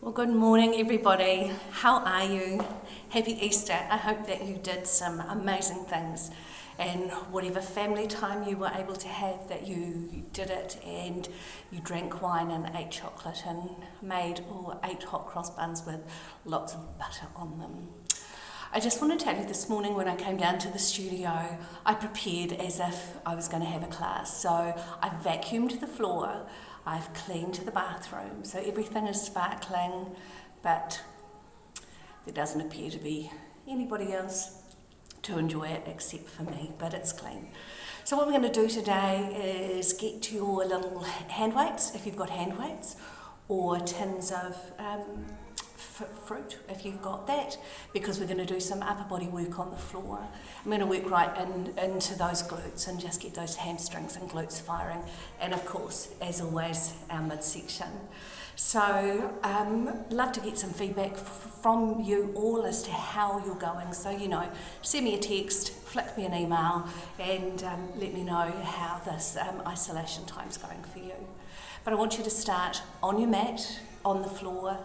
Well, good morning, everybody. How are you? Happy Easter. I hope that you did some amazing things, and whatever family time you were able to have, that you did it and you drank wine and ate chocolate and made or ate hot cross buns with lots of butter on them. I just want to tell you, this morning when I came down to the studio, I prepared as if I was going to have a class. So I vacuumed the floor, I've cleaned the bathroom, so everything is sparkling, but there doesn't appear to be anybody else to enjoy it except for me, but it's clean. So what we're going to do today is get your little hand weights, if you've got hand weights, or tins of fruit, if you've got that, because we're going to do some upper body work on the floor. I'm going to work right into those glutes and just get those hamstrings and glutes firing, and of course, as always, our midsection. So, love to get some feedback from you all as to how you're going. So, send me a text, flick me an email, and let me know how this isolation time's going for you. But I want you to start on your mat, on the floor,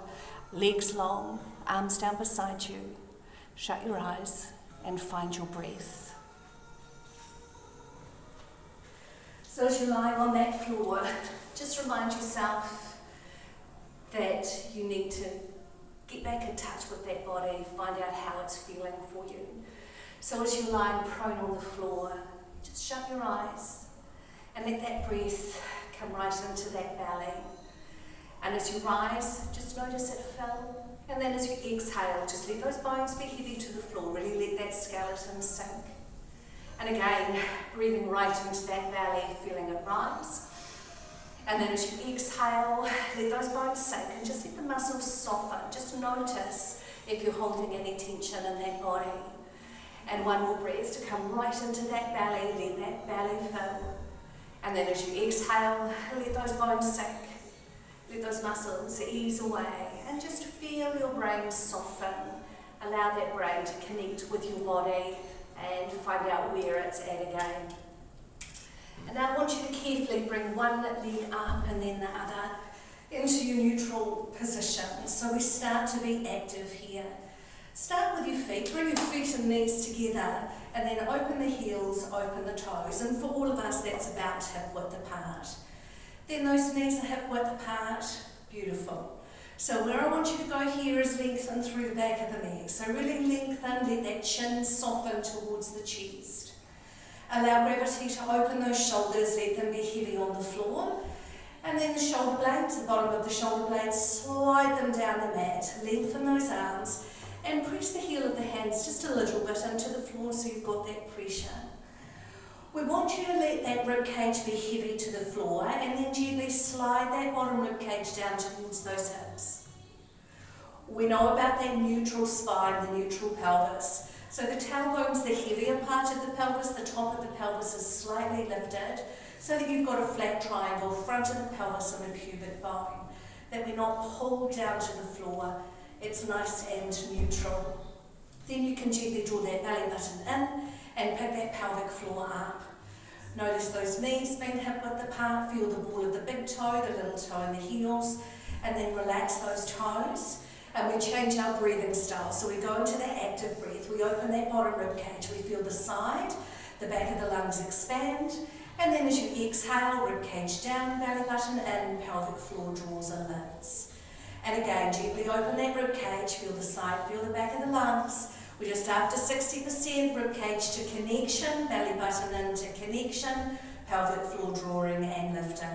legs long, arms down beside you. Shut your eyes and find your breath. So as you're lying on that floor, just remind yourself that you need to get back in touch with that body, find out how it's feeling for you. So as you're lying prone on the floor, just shut your eyes and let that breath come right into that belly. And as you rise, just notice it fill. And then as you exhale, just let those bones be heavy to the floor. Really let that skeleton sink. And again, breathing right into that belly, feeling it rise. And then as you exhale, let those bones sink and just let the muscles soften. Just notice if you're holding any tension in that body. And one more breath to come right into that belly, let that belly fill. And then as you exhale, let those bones sink. Let those muscles ease away and just feel your brain soften. Allow that brain to connect with your body and find out where it's at again. And now I want you to carefully bring one leg up and then the other into your neutral position. So we start to be active here. Start with your feet, bring your feet and knees together, and then open the heels, open the toes. And for all of us, that's about hip width apart. Then those knees are hip width apart. Beautiful. So where I want you to go here is lengthen through the back of the neck. So really lengthen, let that chin soften towards the chest. Allow gravity to open those shoulders, let them be heavy on the floor. And then the shoulder blades, the bottom of the shoulder blades, slide them down the mat. Lengthen those arms and press the heel of the hands just a little bit into the floor so you've got that pressure. We want you to let that rib cage be heavy to the floor and then gently slide that bottom rib cage down towards those hips. We know about that neutral spine, the neutral pelvis. So the tailbone's the heavier part of the pelvis, the top of the pelvis is slightly lifted so that you've got a flat triangle, front of the pelvis and the pubic bone. That we're not pulled down to the floor, it's nice and neutral. Then you can gently draw that belly button in and pick that pelvic floor up. Notice those knees being hip width apart, feel the ball of the big toe, the little toe and the heels, and then relax those toes. And we change our breathing style. So we go into that active breath, we open that bottom rib cage, we feel the side, the back of the lungs expand, and then as you exhale, rib cage down, belly button in, pelvic floor draws and lifts. And again, gently open that rib cage, feel the side, feel the back of the lungs. We're just after 60%, rib cage to connection, belly button into connection, pelvic floor drawing and lifting.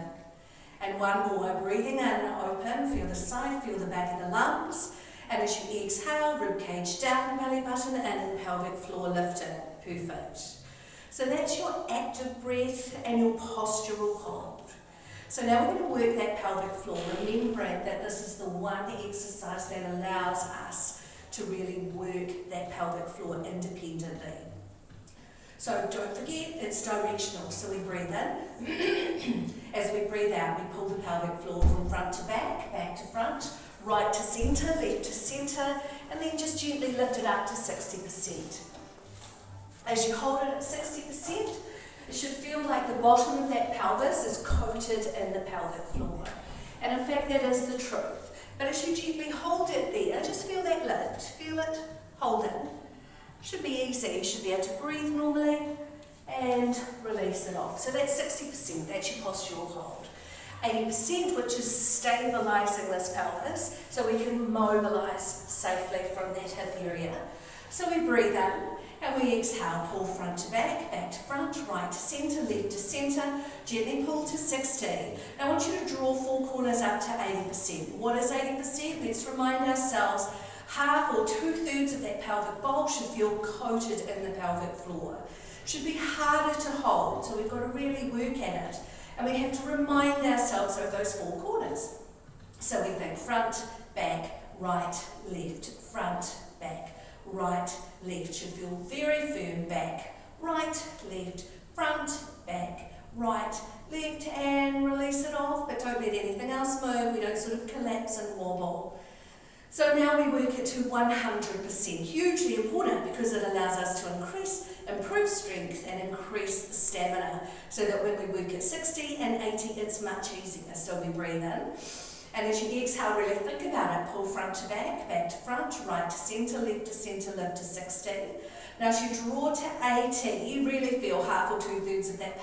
And one more, breathing in, open, feel the side, feel the back of the lungs. And as you exhale, rib cage down, belly button in, pelvic floor lifting. Perfect. So that's your active breath and your postural hold. So now we're going to work that pelvic floor, remembering that this is the one exercise that allows us to really work that pelvic floor independently. So don't forget, it's directional. So we breathe in. As we breathe out, we pull the pelvic floor from front to back, back to front, right to centre, left to centre, and then just gently lift it up to 60%. As you hold it at 60%, it should feel like the bottom of that pelvis is coated in the pelvic floor. And in fact, that is the truth. But as you gently hold it there, just feel that lift, feel it, hold it. Should be easy, you should be able to breathe normally and release it off. So that's 60%, that's your postural hold. 80%, which is stabilising this pelvis, so we can mobilise safely from that hip area. So we breathe in and we exhale, pull front to back to front, right to centre, left to centre, gently pull to 60. Now I want you to draw four corners up to 80%. What is 80%? Let's remind ourselves, half or 2/3 of that pelvic bowl should feel coated in the pelvic floor. Should be harder to hold, so we've got to really work at it. And we have to remind ourselves of those four corners. So we think front, back, right, left, front, back, right, left. Should feel very firm, back, right, left, front, back, right, left, and release it off, but don't let anything else move. We don't sort of collapse and wobble. So now we work it to 100%, hugely important because it allows us to improve strength and increase stamina, so that when we work at 60 and 80, it's much easier. So we breathe in, and as you exhale, really think about it. Pull front to back to front, right to centre, left to centre, lift to 60. Now as you draw to 80, you really feel half or 2/3 of that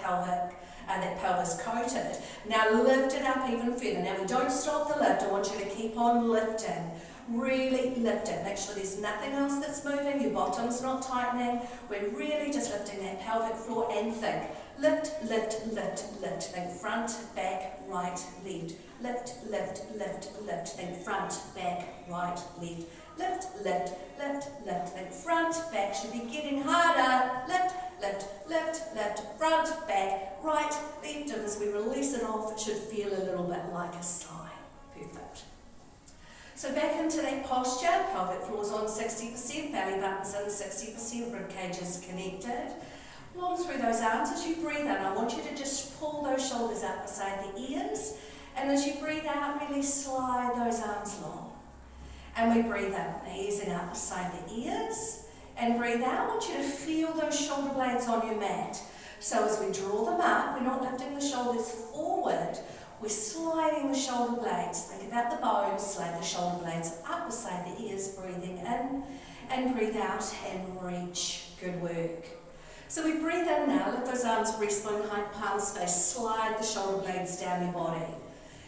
pelvis coated. Now lift it up even further. Now we don't stop the lift, I want you to keep on lifting. Really lift it. Make sure there's nothing else that's moving, your bottom's not tightening. We're really just lifting that pelvic floor and think. Lift, lift, lift, lift. Think front, back, right, left. Lift, lift, lift, lift. Think front, back, right, left. Lift, lift, lift, lift. Think front, back. Should be getting harder. Lift, lift, lift, lift. Front, back, right, left. And as we release it off, it should feel a little bit like a sigh. Perfect. So back into that posture, pelvic floor's on 60%, belly button's in 60%, rib cage is connected. Long through those arms. As you breathe in, I want you to just pull those shoulders up beside the ears, and as you breathe out, really slide those arms long. And we breathe in, easing up beside the ears, and breathe out. I want you to feel those shoulder blades on your mat. So as we draw them up, we're not lifting the shoulders forward, we're sliding the shoulder blades. Think about the bones, slide the shoulder blades up beside the ears, breathing in and breathe out and reach. Good work. So we breathe in now, lift those arms, breastbone height, palm space, slide the shoulder blades down your body.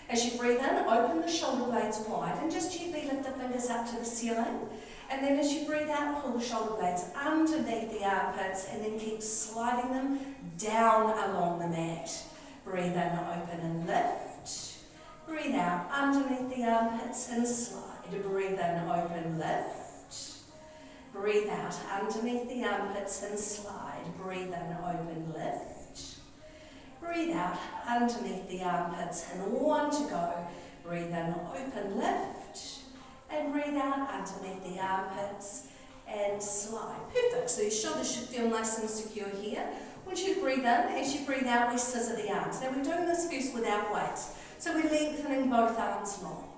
As you breathe in, open the shoulder blades wide and just gently lift the fingers up to the ceiling. And then as you breathe out, pull the shoulder blades underneath the armpits and then keep sliding them down along the mat. Breathe in, open and lift. Breathe out underneath the armpits and slide. Breathe in, open, lift. Breathe out underneath the armpits and slide. Breathe in, open, lift. Breathe out underneath the armpits and one to go. Breathe in, open, lift. And breathe out underneath the armpits and slide. Perfect. So your shoulders should feel nice and secure here. Once you breathe in, as you breathe out, we scissor the arms. Now we're doing this first without weights. So we're lengthening both arms long.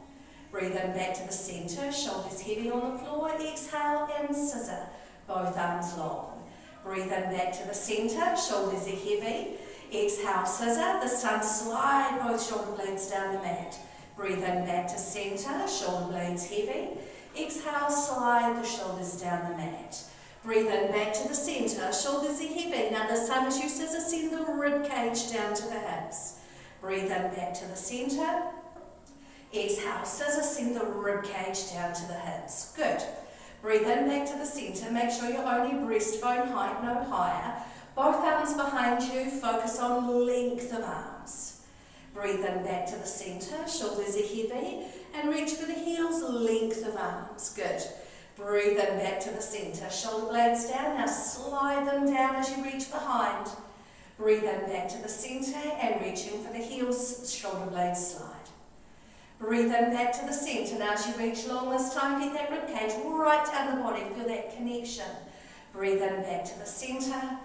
Breathe in back to the centre, shoulders heavy on the floor. Exhale and scissor, both arms long. Breathe in back to the centre, shoulders are heavy. Exhale, scissor. This time slide both shoulder blades down the mat. Breathe in back to centre, shoulder blades heavy. Exhale, slide the shoulders down the mat. Breathe in back to the centre, shoulders are heavy. Now this time as you scissor, send the rib cage down to the hips. Breathe in back to the centre. Exhale, scissor, send the rib cage down to the hips. Good. Breathe in back to the centre. Make sure you're only breastbone height, no higher. Both arms behind you, focus on length of arms. Breathe in back to the centre, shoulders are heavy, and reach for the heels, length of arms. Good. Breathe in back to the centre, shoulder blades down. Now slide them down as you reach behind. Breathe in back to the centre and reaching for the heels, shoulder blades slide. Breathe in back to the centre. Now as you reach long this time, get that rib cage right down the body, feel that connection. Breathe in back to the centre.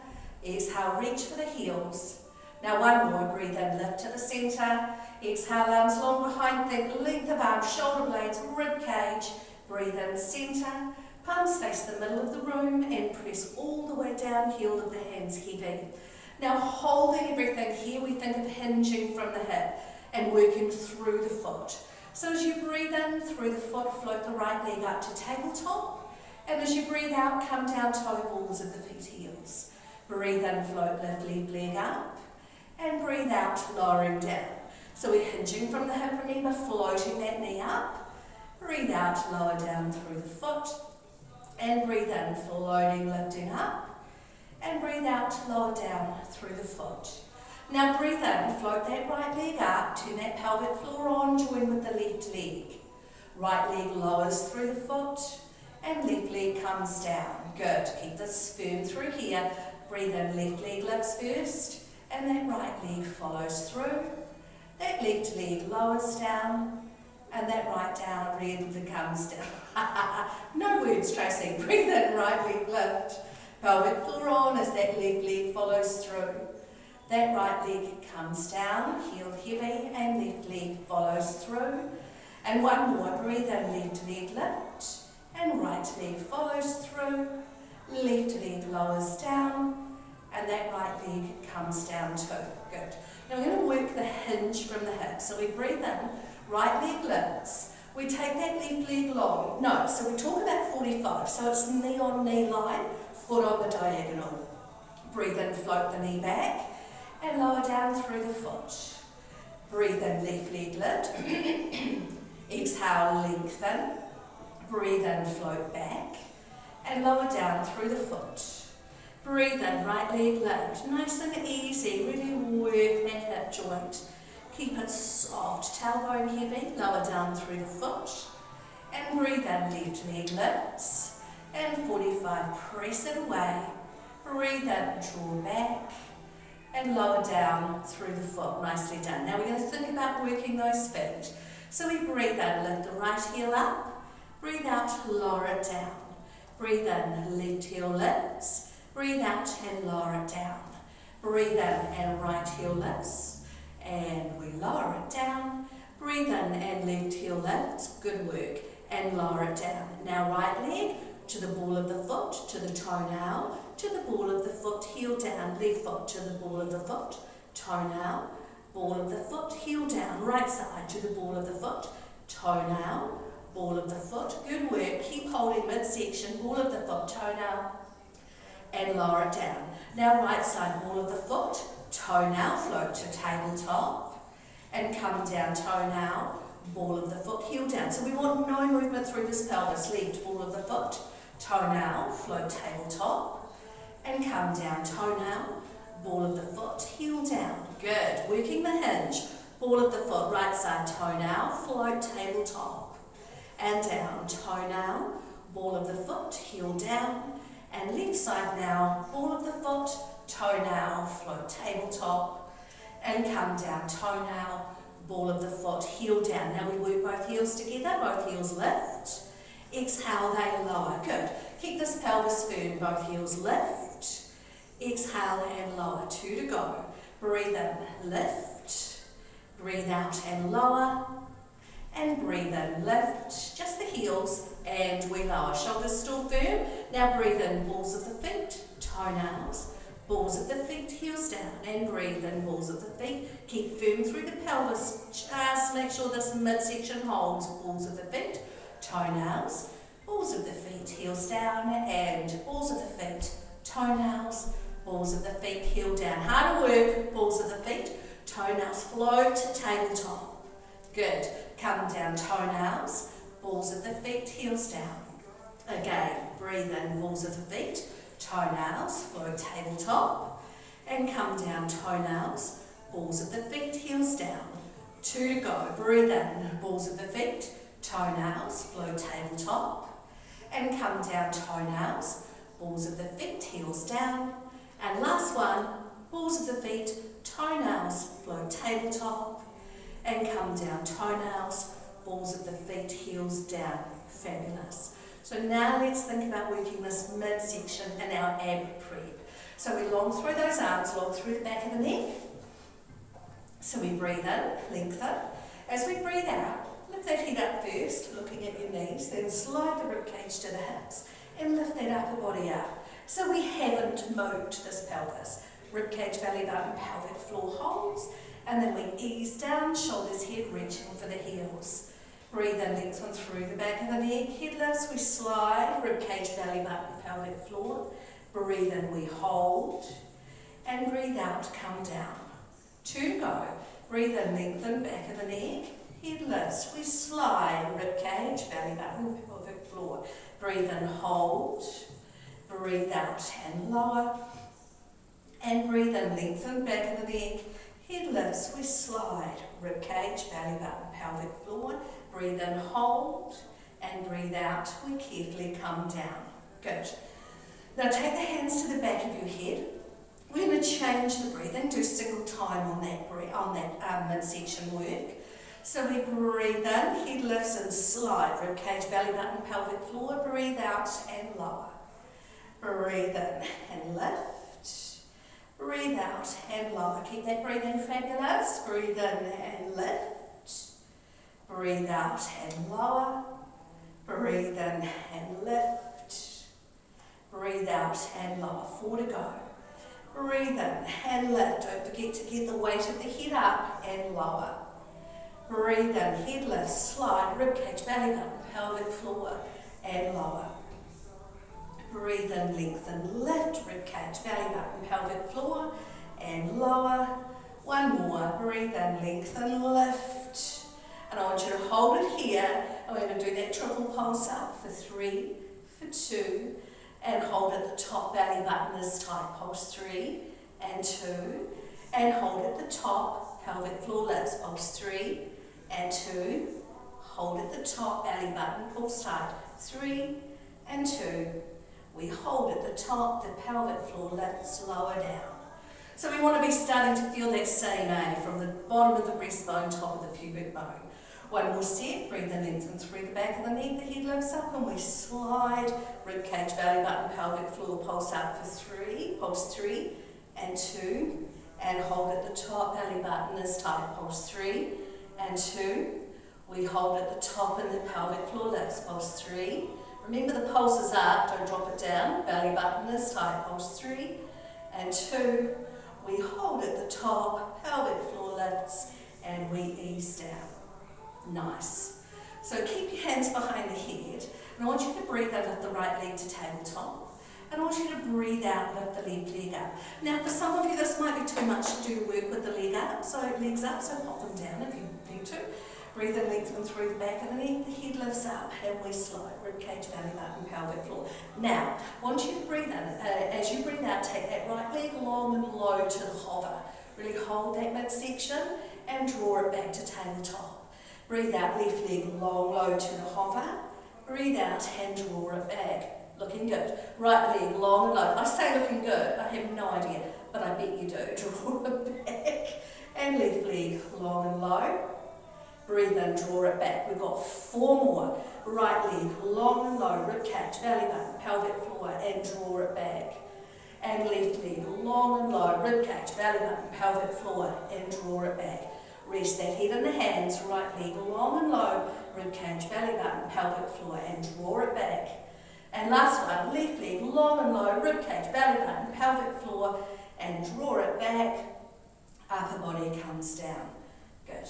Exhale, reach for the heels. Now one more, breathe in, lift to the centre. Exhale, arms long behind, think length of arms, shoulder blades, rib cage. Breathe in, centre. Palms face the middle of the room and press all the way down, heel of the hands heavy. Now holding everything here, we think of hinging from the hip and working through the foot. So as you breathe in through the foot, float the right leg up to tabletop. And as you breathe out, come down toe balls of the feet heels. Breathe in, float left leg up. And breathe out, lowering down. So we're hinging from the hip, remember, floating that knee up. Breathe out, lower down through the foot. And breathe in, floating, lifting up. And breathe out, lower down through the foot. Now breathe in, float that right leg up, turn that pelvic floor on, join with the left leg. Right leg lowers through the foot, and left leg comes down. Good, keep this firm through here. Breathe in, left leg lifts first, and that right leg follows through. That left leg lowers down, and that right down leg comes down. No words, Tracy. Breathe in, right leg lift. Pelvic floor on as that left leg follows through. That right leg comes down, heel heavy, and left leg follows through. And one more, breathe in, left leg lift, and right leg follows through. Left leg lowers down, and that right leg comes down too. Good. Now we're going to work the hinge from the hip. So we breathe in, right leg lifts. We take that left leg long. No, so we talk about 45. So it's knee on knee line, foot on the diagonal. Breathe in, float the knee back, and lower down through the foot. Breathe in, left leg lift. Exhale, lengthen. Breathe in, float back, and lower down through the foot. Breathe in, right leg lift. Nice and easy, really work that hip joint. Keep it soft, tailbone heavy, lower down through the foot. And breathe in, left leg lifts. And 45, press it away. Breathe in, draw back. And lower down through the foot. Nicely done. Now we're going to think about working those feet. So we breathe in, lift the right heel up. Breathe out, lower it down. Breathe in, left heel lifts. Breathe out and lower it down. Breathe in and right heel lifts. And we lower it down. Breathe in and left heel lifts. Good work. And lower it down. Now right leg to the ball of the foot, to the toenail, to the ball of the foot, heel down. Left foot to the ball of the foot, toenail, ball of the foot, heel down. Right side to the ball of the foot, toenail, ball of the foot. Good work. Keep holding midsection, ball of the foot, toenail, and lower it down. Now right side, ball of the foot, toenail, float to tabletop, and come down, toenail, ball of the foot, heel down. So we want no movement through this pelvis. Left, ball of the foot, toenail, float tabletop, and come down, toenail, ball of the foot, heel down. Good. Working the hinge, ball of the foot, right side, toenail, float tabletop, and down, toenail, ball of the foot, heel down, and left side now, ball of the foot, toenail, float tabletop, and come down, toenail, ball of the foot, heel down. Now we work both heels together, both heels lift. Exhale, they lower. Good. Keep this pelvis firm, both heels lift. Exhale and lower. 2 to go. Breathe in, lift. Breathe out and lower. And breathe in, lift. Just the heels, and we lower. Shoulders still firm. Now breathe in, balls of the feet, toenails. Balls of the feet, heels down, and breathe in, balls of the feet. Keep firm through the pelvis. Just make sure this midsection holds. Balls of the feet, toenails, balls of the feet, heels down, and balls of the feet, toenails, balls of the feet, heel down. Harder work, balls of the feet, toenails, float to tabletop. Good. Come down, toenails, balls of the feet, heels down. Again, breathe in, balls of the feet, toenails, float tabletop, and come down, toenails, balls of the feet, heels down. 2 to go. Breathe in, balls of the feet, toenails, float tabletop, and come down, toenails, balls of the feet, heels down. And last one, balls of the feet, toenails, float tabletop, and come down, toenails, balls of the feet, heels down. Fabulous. So now let's think about working this midsection in our ab prep. So we long through those arms, long through the back of the neck. So we breathe in, lengthen. As we breathe out, lift that head up first, looking at your knees, then slide the ribcage to the hips and lift that upper body up. So we haven't moved this pelvis. Ribcage, belly button, pelvic floor holds, and then we ease down, shoulders, head reaching for the heels. Breathe in, lengthen through the back of the neck. Head lifts, we slide. Rib cage, belly button, pelvic floor. Breathe in, we hold. And breathe out, come down. 2 to go. Breathe in, lengthen, back of the neck. Head lifts, we slide. Rib cage, belly button, pelvic floor. Breathe in, hold. Breathe out and lower. And breathe in, lengthen, back of the neck. Head lifts, we slide. Rib cage, belly button, pelvic floor. Breathe in, hold. And breathe out, we carefully come down. Good. Now take the hands to the back of your head. We're going to change the breathing, do single time on that midsection work. So we breathe in, head lifts and slide. Rib cage, belly button, pelvic floor. Breathe out and lower. Breathe in and lift. Breathe out and lower. Keep that breathing fabulous. Breathe in and lift. Breathe out and lower. Breathe in and lift. Breathe out and lower. 4 to go. Breathe in and lift. Don't forget to get the weight of the head up and lower. Breathe in, head lift, slide, ribcage, belly button, pelvic floor and lower. Breathe in, lengthen, lift, ribcage, belly button, pelvic floor and lower. 1 more. Breathe in, lengthen, lift. And I want you to hold it here. And we're going to do that triple pulse up for 3, for 2, and hold at the top, belly button is tight, pulse 3 and 2, and hold at the top, pelvic floor lifts, pulse 3 and 2, hold at the top, belly button, pulse tight, 3 and 2, we hold at the top, the pelvic floor lifts, lower down. So we want to be starting to feel that same from the bottom of the breastbone, top of the pubic bone. 1 more set, breathe in, lengthen through the back of the neck, the head lifts up and we slide, rib cage, belly button, pelvic floor, pulse up for 3, pulse 3 and 2, and hold at the top, belly button is tight, pulse 3 and 2, we hold at the top and the pelvic floor lifts, pulse 3, remember the pulse is up, don't drop it down, belly button is tight, pulse 3 and 2, we hold at the top, pelvic floor lifts and we ease down. Nice. So keep your hands behind the head, and I want you to breathe in, lift the right leg to tabletop, and I want you to breathe out, lift the left leg up. Now for some of you this might be too much to do the work with the legs up, so pop them down if you need to. Breathe in, lengthen through the back of the neck, the head lifts up, and we slide, rib cage, belly button, pelvic floor. Now, I want you to breathe in, as you breathe out, take that right leg long and low to the hover. Really hold that midsection, and draw it back to tabletop. Breathe out, left leg long, low to the hover. Breathe out and draw it back. Looking good. Right leg long and low. I say looking good, I have no idea, but I bet you do. Draw it back. And left leg long and low. Breathe in, draw it back. We've got 4 more. Right leg long and low, rib cage, belly button, pelvic floor, and draw it back. And left leg long and low, rib cage, belly button, pelvic floor, and draw it back. Rest that head in the hands, right leg long and low, rib cage, belly button, pelvic floor, and draw it back. And last one, left leg long and low, rib cage, belly button, pelvic floor, and draw it back. Upper body comes down. Good.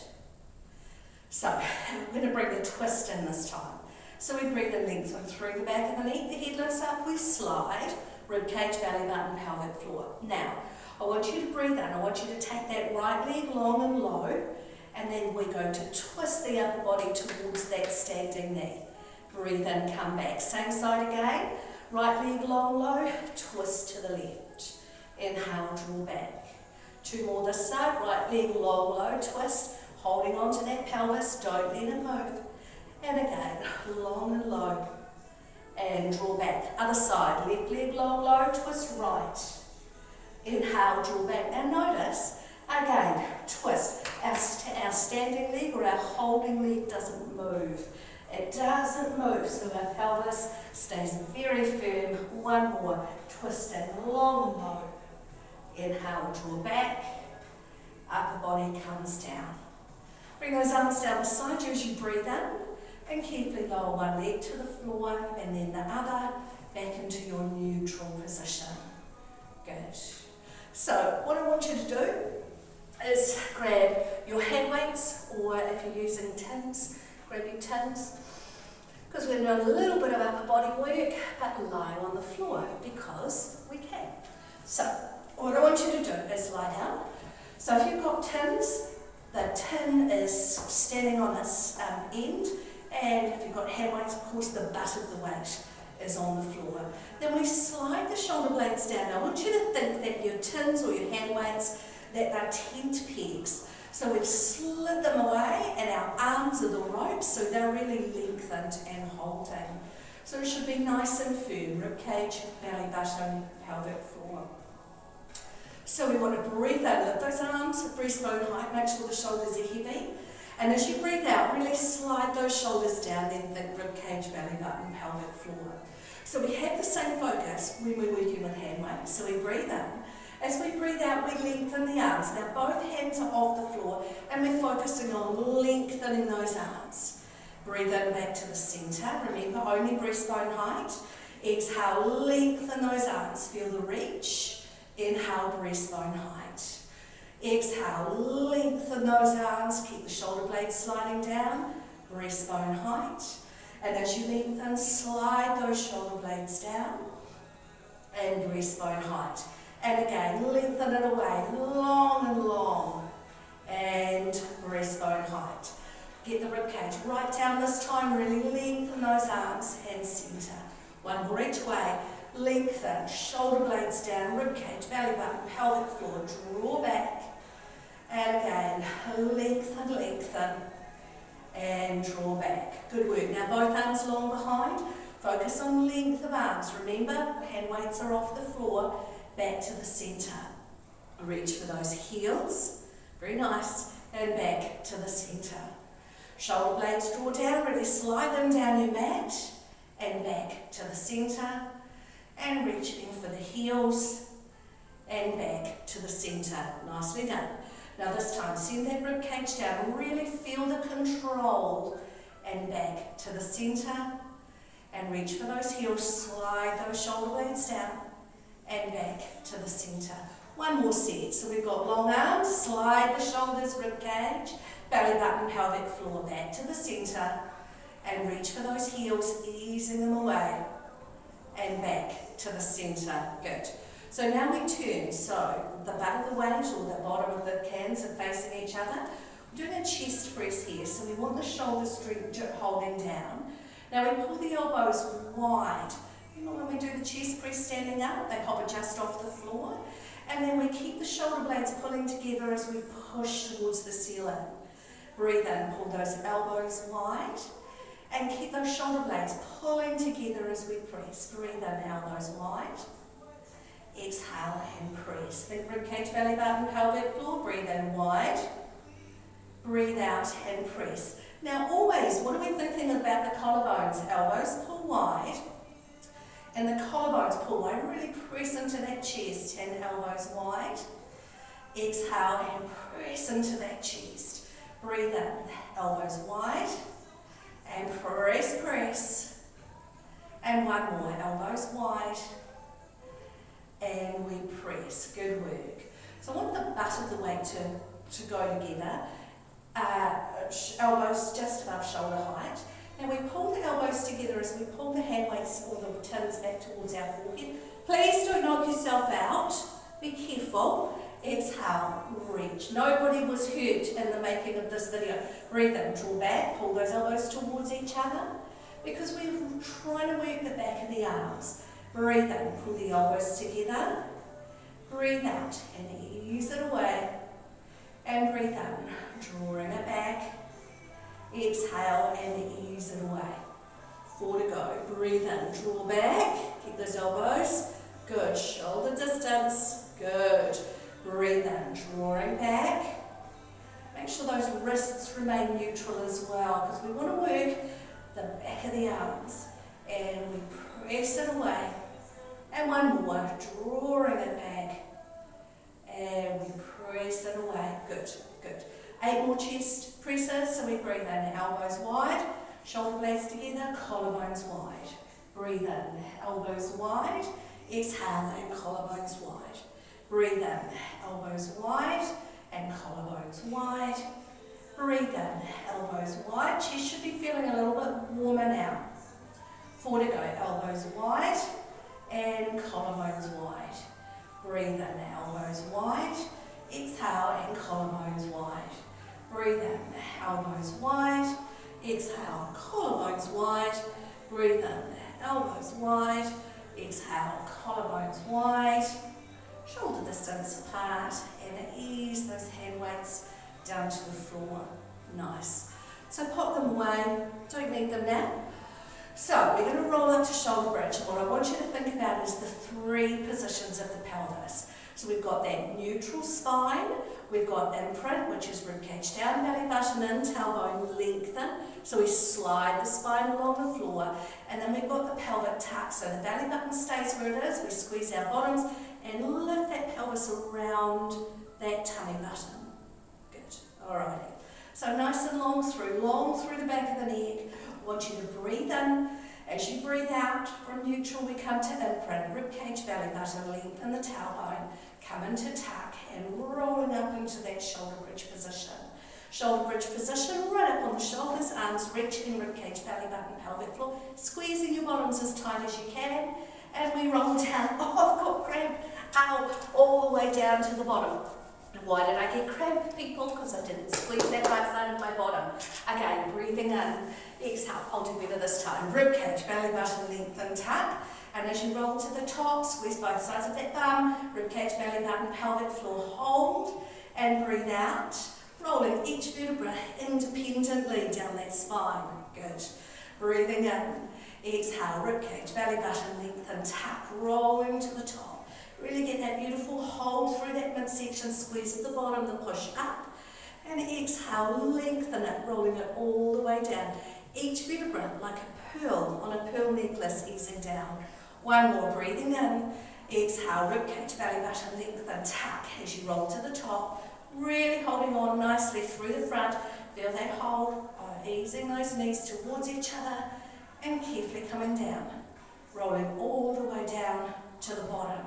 So, I'm going to bring the twist in this time. So we breathe in, lengthen through the back of the neck, the head lifts up, we slide, rib cage, belly button, pelvic floor. Now, I want you to breathe in. I want you to take that right leg long and low, and then we're going to twist the upper body towards that standing knee. Breathe in, come back. Same side again. Right leg long, low, twist to the left. Inhale, draw back. 2 more this side. Right leg long, low, twist. Holding on to that pelvis, don't let it move. And again, long and low. And draw back. Other side, left leg long, low, twist right. Inhale, draw back. Now notice, again, twist. Our standing leg or our holding leg doesn't move. It doesn't move, so our pelvis stays very firm. 1 more, twisting long and low. Inhale, draw back. Upper body comes down. Bring those arms down beside you as you breathe in, and carefully lower 1 leg to the floor, and then the other back into your neutral position. Good. So what I want you to do is grab your hand weights, or if you're using tins, Grab your tins, because we're doing a little bit of upper body work, but lying on the floor, because we can. So, what I want you to do is lie down. So if you've got tins, the tin is standing on its end, and if you've got hand weights, of course the butt of the weight is on the floor. Then we slide the shoulder blades down. I want you to think that your tins or your hand weights, that they're tent pegs. So we've slid them away, and our arms are the ropes, so they're really lengthened and holding. So it should be nice and firm, rib cage, belly button, pelvic floor. So we want to breathe out, lift those arms, breastbone height, make sure the shoulders are heavy. And as you breathe out, really slide those shoulders down, then think rib cage, belly button, pelvic floor. So we have the same focus when we're working with hand weights. So we breathe in. As we breathe out, we lengthen the arms. Now both hands are off the floor, and we're focusing on lengthening those arms. Breathe in back to the centre. Remember, only breastbone height. Exhale, lengthen those arms. Feel the reach. Inhale, breastbone height. Exhale, lengthen those arms. Keep the shoulder blades sliding down. Breastbone height. And as you lengthen, slide those shoulder blades down. And breastbone height. And again, lengthen it away, long and long. And breastbone height. Get the ribcage right down this time. Really lengthen those arms and centre. One more each way. Lengthen, shoulder blades down, ribcage, belly button, pelvic floor, draw back. And again, lengthen, lengthen, and draw back. Good work. Now both arms long behind. Focus on length of arms. Remember, hand weights are off the floor, back to the centre. Reach for those heels. Very nice. And back to the centre. Shoulder blades draw down, really slide them down your mat. And back to the centre. And reaching for the heels and back to the centre. Nicely done. Now this time, send that rib cage down. Really feel the control and back to the centre. And reach for those heels. Slide those shoulder blades down and back to the centre. One more set. So we've got long arms. Slide the shoulders, rib cage, belly button, pelvic floor. Back to the centre. And reach for those heels, easing them away. And back to the centre. Good. So now we turn. So the butt of the weight or the bottom of the cans are facing each other. We're doing a chest press here. So we want the shoulders holding down. Now we pull the elbows wide. You know when we do the chest press standing up, they hover just off the floor. And then we keep the shoulder blades pulling together as we push towards the ceiling. Breathe in, pull those elbows wide. And keep those shoulder blades pulling together as we press. Breathe in, elbows wide. Exhale and press. Think ribcage, belly button, pelvic floor. Breathe in wide. Breathe out and press. Now always, what are we thinking about the collarbones? Elbows pull wide. And the collarbones pull wide. Really press into that chest and elbows wide. Exhale and press into that chest. Breathe in, elbows wide. And press, press. And one more, elbows wide. And we press. Good work. So I want the butt of the weight to go together. Elbows just above shoulder height. Now we pull the elbows together as we pull the hand weights or the tins back towards our forehead. Please don't knock yourself out. Be careful. Exhale, reach. Nobody was hurt in the making of this video. Breathe in, draw back, pull those elbows towards each other because we're trying to work the back of the arms. Breathe in, pull the elbows together. Breathe out and ease it away. And breathe in, drawing it back. Exhale and ease it away. 4 to go. Breathe in, draw back. Keep those elbows. Good. Shoulder distance. Good. Breathe in, drawing back. Make sure those wrists remain neutral as well because we want to work the back of the arms. And we press it away. And one more, drawing it back. And we press it away. Good, good. 8 more chest presses. So we breathe in, elbows wide, shoulder blades together, collarbones wide. Breathe in, elbows wide. Exhale and collarbones wide. Breathe in, elbows wide and collarbones wide. Breathe in, elbows wide. Chest should be feeling a little bit warmer now. 4 to go, elbows wide and collarbones wide. Breathe in, elbows wide. Exhale and collarbones wide. Breathe in, elbows wide. Exhale, collarbones wide. Breathe in, elbows wide. Exhale, collarbones wide. Shoulder distance apart and ease those hand weights down to the floor. Nice. So pop them away, don't need them now. So we're going to roll up to shoulder bridge. What I want you to think about is the 3 positions of the pelvis. So we've got that neutral spine, we've got imprint, which is ribcage down, belly button in, tailbone lengthen. So we slide the spine along the floor, and then we've got the pelvic tuck. So the belly button stays where it is, we squeeze our bottoms and lift that pelvis around that tummy button. Good, alrighty. So nice and long through the back of the neck. I want you to breathe in. As you breathe out from neutral, we come to imprint, ribcage, belly button, lengthen the tailbone, come into tuck and rolling up into that shoulder bridge position. Shoulder bridge position, right up on the shoulders, arms reaching, ribcage, belly button, pelvic floor, squeezing your bottoms as tight as you can, and we roll down. Oh, I've got cramp. Ow, all the way down to the bottom. Why did I get cramp, people? Because I didn't squeeze that right side of my bottom. Again, breathing in. Exhale, I'll do better this time. Ribcage, belly button, lengthen, tuck. And as you roll to the top, squeeze both sides of that bum. Ribcage, belly button, pelvic floor, hold. And breathe out. Rolling each vertebra independently down that spine. Good. Breathing in. Exhale, ribcage, belly button, lengthen, tuck. Rolling to the top. Really get that beautiful hold through that midsection, squeeze at the bottom, the push up. And exhale, lengthen it, rolling it all the way down. Each vertebra like a pearl on a pearl necklace, easing down. One more, breathing in. Exhale, ribcage, belly button, lengthen, tuck as you roll to the top. Really holding on nicely through the front. Feel that hold, easing those knees towards each other and carefully coming down. Rolling all the way down to the bottom.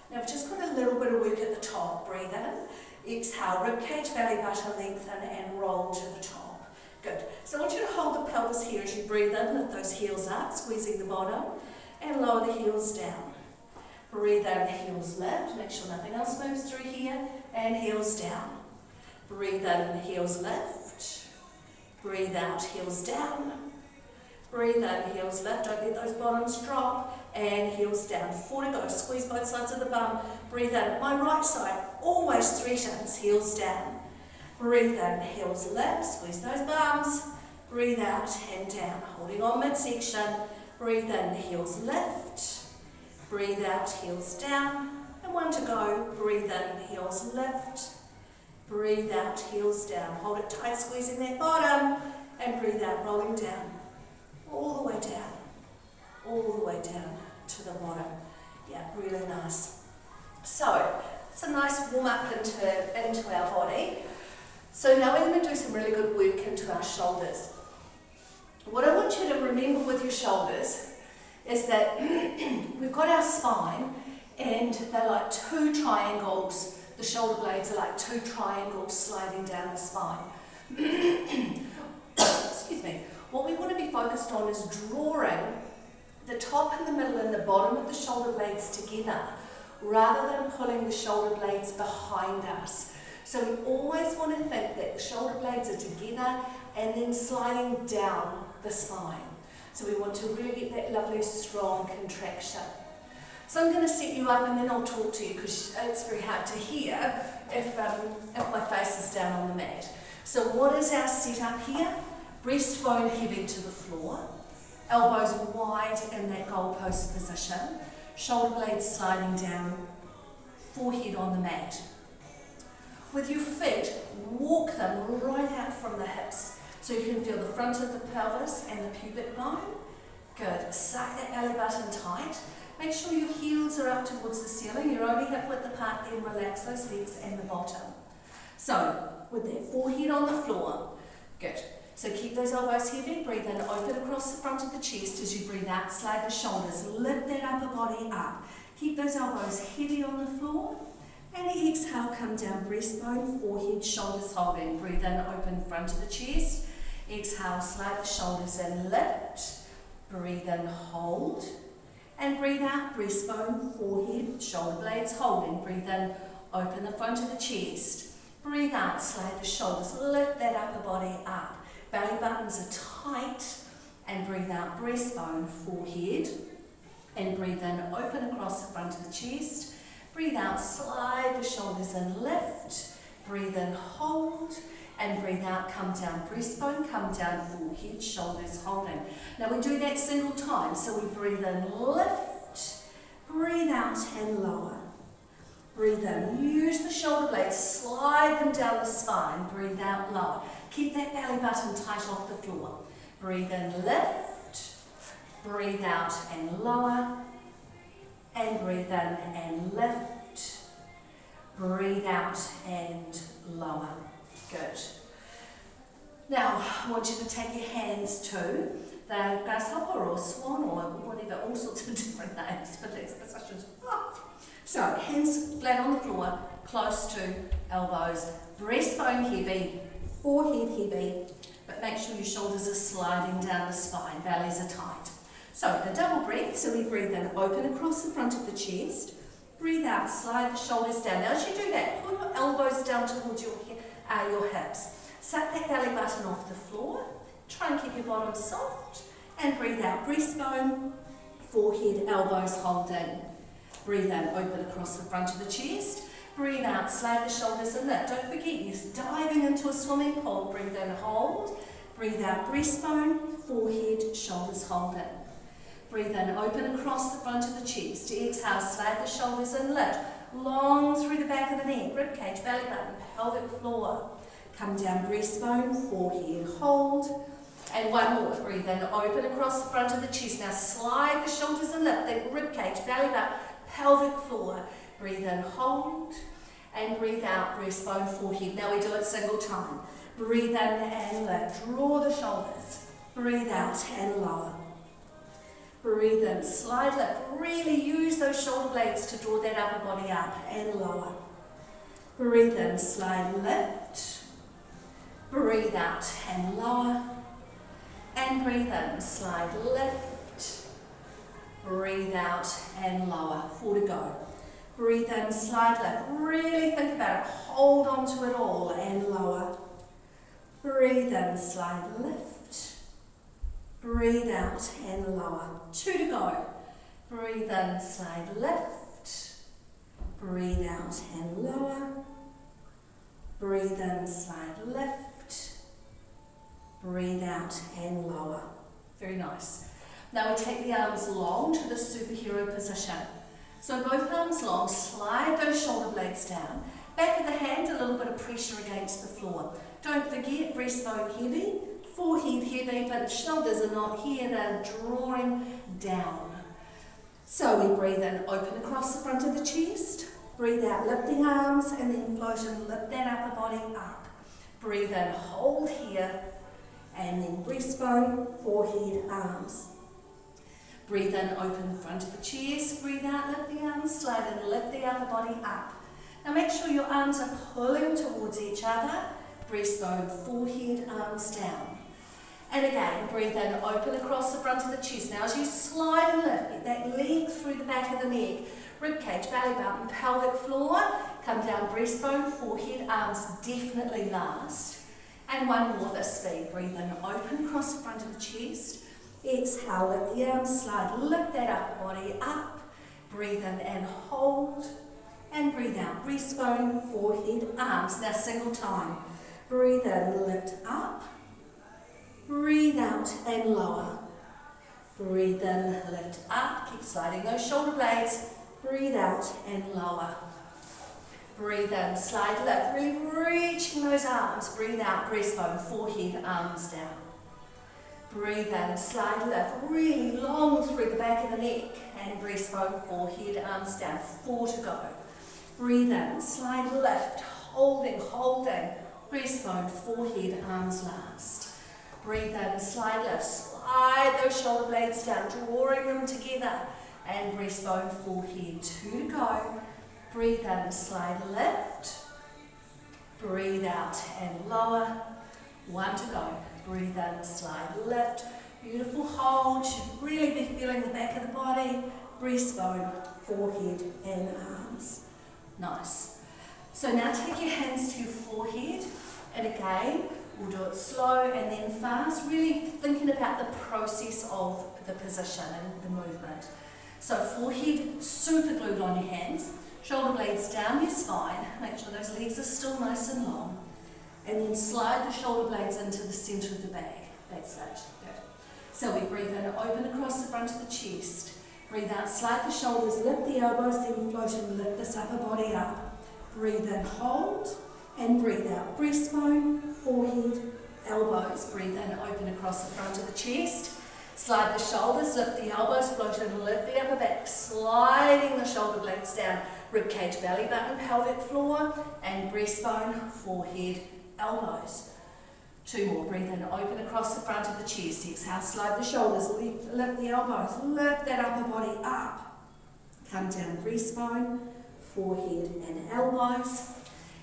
Now we've just got a little bit of work at the top. Breathe in, exhale, ribcage, belly button, lengthen and roll to the top. Good. So I want you to hold the pelvis here as you breathe in, lift those heels up, squeezing the bottom, and lower the heels down. Breathe in, heels lift, make sure nothing else moves through here, and heels down. Breathe in, heels lift. Breathe out, heels down. Breathe in, heels lift, don't let those bottoms drop. And heels down. 4 to go. Squeeze both sides of the bum. Breathe in. My right side always threatens. Heels down. Breathe in. Heels lift. Squeeze those bums. Breathe out. Hand down. Holding on midsection. Breathe in. Heels lift. Breathe out. Heels down. And 1 to go. Breathe in. Heels lift. Breathe out. Heels down. Hold it tight. Squeezing that bottom. And breathe out. Rolling down. All the way down. All the way down to the bottom. Yeah, really nice. So, it's a nice warm up into our body. So now we're going to do some really good work into our shoulders. What I want you to remember with your shoulders is that we've got our spine and they're like 2 triangles. The shoulder blades are like 2 triangles sliding down the spine. Excuse me. What we want to be focused on is drawing the top and the middle and the bottom of the shoulder blades together rather than pulling the shoulder blades behind us. So we always want to think that the shoulder blades are together and then sliding down the spine. So we want to really get that lovely strong contraction. So I'm going to set you up and then I'll talk to you because it's very hard to hear if my face is down on the mat. So what is our setup here? Breastbone heavy to the floor. Elbows wide in that goalpost position, shoulder blades sliding down, forehead on the mat. With your feet, walk them right out from the hips so you can feel the front of the pelvis and the pubic bone. Good. Suck that belly button tight. Make sure your heels are up towards the ceiling. You're only hip width apart, then relax those legs and the bottom. So, with that forehead on the floor. Good. So keep those elbows heavy, breathe in, open across the front of the chest as you breathe out, slide the shoulders, lift that upper body up. Keep those elbows heavy on the floor, And exhale, come down, breastbone, forehead, shoulders holding. Breathe in, open front of the chest. Exhale, slide the shoulders in, lift. Breathe in, hold. And breathe out, breastbone, forehead, shoulder blades holding. Breathe in, open the front of the chest. Breathe out, slide the shoulders, lift that upper body up. Belly buttons are tight. And breathe out, breastbone, forehead. And breathe in, open across the front of the chest. Breathe out, slide the shoulders in, lift. Breathe in, hold. And breathe out, come down, breastbone, come down, forehead, shoulders holding. Now we do that single time, so we breathe in, lift. Breathe out and lower. Breathe in, use the shoulder blades, slide them down the spine. Breathe out, lower. Keep that belly button tight off the floor. Breathe in, lift. Breathe out and lower. And breathe in and lift. Breathe out and lower. Good. Now, I want you to take your hands to the grasshopper or swan or whatever, all sorts of different names for these positions. So, hands flat on the floor, close to elbows, breastbone heavy, forehead heavy, but make sure your shoulders are sliding down the spine, bellies are tight. So, the double breath, so we breathe in, open across the front of the chest, breathe out, slide the shoulders down. Now, as you do that, pull your elbows down towards your hips. Suck that belly button off the floor, try and keep your bottom soft, and breathe out, breastbone, forehead, elbows holding. Breathe in, open across the front of the chest. Breathe out, slide the shoulders and lift. Don't forget, you're diving into a swimming pool. Breathe in, hold. Breathe out, breastbone, forehead, shoulders holding. Breathe in, open across the front of the chest. Exhale, slide the shoulders and lift. Long through the back of the neck, ribcage, belly button, pelvic floor. Come down, breastbone, forehead, hold. And one more. Breathe in, open across the front of the chest. Now slide the shoulders and lift. Then ribcage, belly button, pelvic floor. Breathe in, hold. And breathe out, breastbone, forehead. Now we do it single time. Breathe in and lift. Draw the shoulders. Breathe out and lower. Breathe in, slide, lift. Really use those shoulder blades to draw that upper body up and lower. Breathe in, slide, lift. Breathe out and lower. And breathe in, slide, lift. Breathe out and lower. 4 to go. Breathe in, slide, lift. Really think about it. Hold on to it all and lower. Breathe in, slide, lift. Breathe out and lower. 2 to go. Breathe in, slide, lift. Breathe out and lower. Breathe in, slide, lift. Breathe out and lower. Very nice. Now we take the arms long to the superhero position. So both arms long, slide those shoulder blades down. Back of the hand, a little bit of pressure against the floor. Don't forget, breastbone heavy, forehead heavy, but shoulders are not here, they're drawing down. So we breathe in, open across the front of the chest. Breathe out, lift the arms, and then float and lift that upper body up. Breathe in, hold here, and then breastbone, forehead, arms. Breathe in, open the front of the chest. Breathe out, lift the arms, slide and lift the upper body up. Now make sure your arms are pulling towards each other. Breastbone, forehead, arms down. And again, breathe in, open across the front of the chest. Now as you slide and lift, get that length through the back of the neck. Ribcage, belly button, pelvic floor. Come down, breastbone, forehead, arms definitely last. And one more this speed. Breathe in, open across the front of the chest. Exhale, lift the arms, slide, lift that upper body up. Breathe in and hold. And breathe out, breastbone, forehead, arms. Now single time. Breathe in, lift up. Breathe out and lower. Breathe in, lift up. Keep sliding those shoulder blades. Breathe out and lower. Breathe in, slide, lift. Really reaching those arms. Breathe out, breastbone, forehead, arms down. Breathe in, slide, lift. Really long through the back of the neck. And breastbone, forehead, arms down. 4 to go. Breathe in, slide, lift. Holding. Breastbone, forehead, arms last. Breathe in, slide, lift. Slide those shoulder blades down, drawing them together. And breastbone, forehead. 2 to go. Breathe in, slide lift. Breathe out and lower. 1 to go. Breathe in, slide lift. Beautiful hold. Should really be feeling the back of the body, breastbone, forehead and arms. Nice. So now take your hands to your forehead, and again, we'll do it slow and then fast, really thinking about the process of the position and the movement. So forehead super glued on your hands, shoulder blades down your spine, make sure those legs are still nice and long, and then slide the shoulder blades into the centre of the back. That's it. Good. So we breathe in, open across the front of the chest. Breathe out, slide the shoulders, lift the elbows, then float and lift this upper body up. Breathe in, hold, and breathe out. Breastbone, forehead, elbows. Breathe in, open across the front of the chest. Slide the shoulders, lift the elbows, float and lift the upper back. Sliding the shoulder blades down. Ribcage, belly button, pelvic floor, and breastbone, forehead, elbows. 2 more. Breathe in, open across the front of the chest. Exhale, slide the shoulders, lift the elbows, lift that upper body up. Come down, breastbone, forehead and elbows.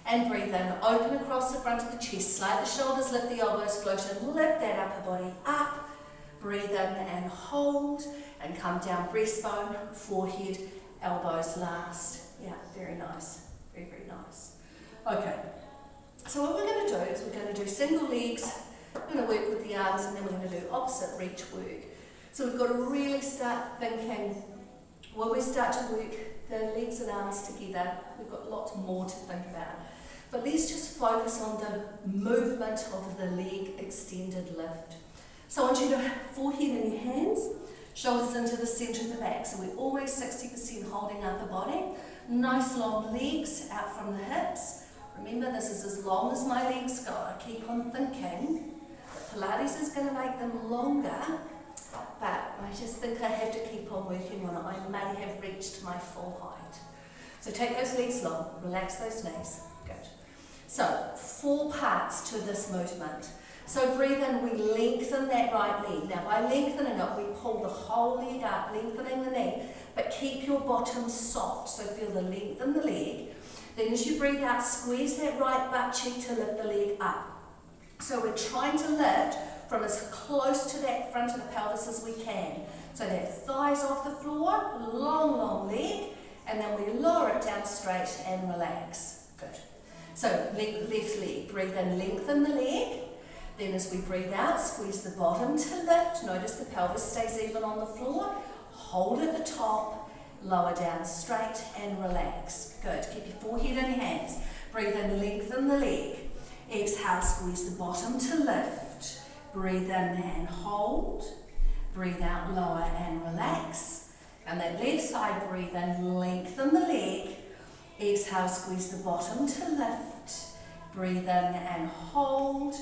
And breathe in, open across the front of the chest. Slide the shoulders, lift the elbows, float and lift that upper body up. Breathe in and hold. And come down, breastbone, forehead, elbows last. Yeah, very nice. Very, very nice. Okay. So what we're going to do is we're going to do single legs, we're going to work with the arms, and then we're going to do opposite reach work. So we've got to really start thinking, when we start to work the legs and arms together, we've got lots more to think about. But let's just focus on the movement of the leg extended lift. So I want you to have forehead in your hands, shoulders into the centre of the back. So we're always 60% holding upper body. Nice long legs out from the hips. Remember, this is as long as my legs go. I keep on thinking that Pilates is going to make them longer, but I just think I have to keep on working on it. I may have reached my full height. So take those legs long, relax those knees. Good. So 4 parts to this movement. So breathe in, we lengthen that right leg. Now by lengthening it, we pull the whole leg up, lengthening the knee, but keep your bottom soft. So feel the length in the leg. Then as you breathe out, squeeze that right butt cheek to lift the leg up. So we're trying to lift from as close to that front of the pelvis as we can. So that thighs off the floor, long, long leg, and then we lower it down straight and relax. Good. So left leg, breathe in, lengthen the leg. Then as we breathe out, squeeze the bottom to lift. Notice the pelvis stays even on the floor. Hold at the top. Lower down straight and relax. Good. Keep your forehead in your hands. Breathe in, lengthen the leg. Exhale, squeeze the bottom to lift. Breathe in and hold. Breathe out, lower and relax. And that left side, breathe in, lengthen the leg. Exhale, squeeze the bottom to lift. Breathe in and hold.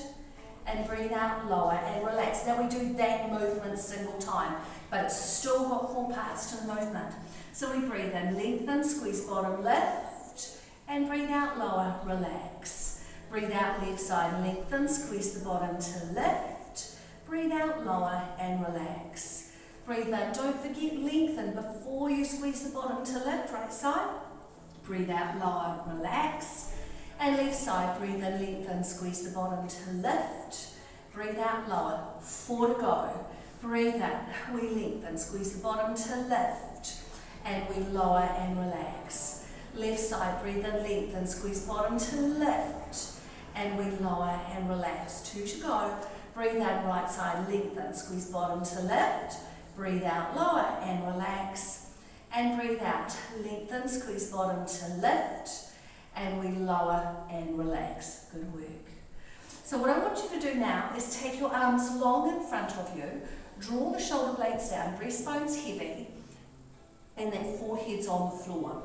And breathe out, lower and relax. Now we do that movement single time, but it's still got 4 parts to the movement. So we breathe in, lengthen, squeeze bottom, lift, and breathe out, lower, relax. Breathe out, left side, lengthen, squeeze the bottom to lift. Breathe out, lower, and relax. Breathe in, don't forget lengthen before you squeeze the bottom to lift, right side. Breathe out, lower, relax. And left side, breathe in, lengthen, squeeze the bottom to lift. Breathe out, lower, 4 to go. Breathe in, we lengthen, squeeze the bottom to lift. And we lower and relax. Left side, breathe in, lengthen, squeeze bottom to lift. And we lower and relax. 2 to go. Breathe out, right side, lengthen, squeeze bottom to lift. Breathe out, lower and relax. And breathe out, lengthen, squeeze bottom to lift. And we lower and relax. Good work. So what I want you to do now is take your arms long in front of you, draw the shoulder blades down, breastbone's heavy, and that forehead's on the floor.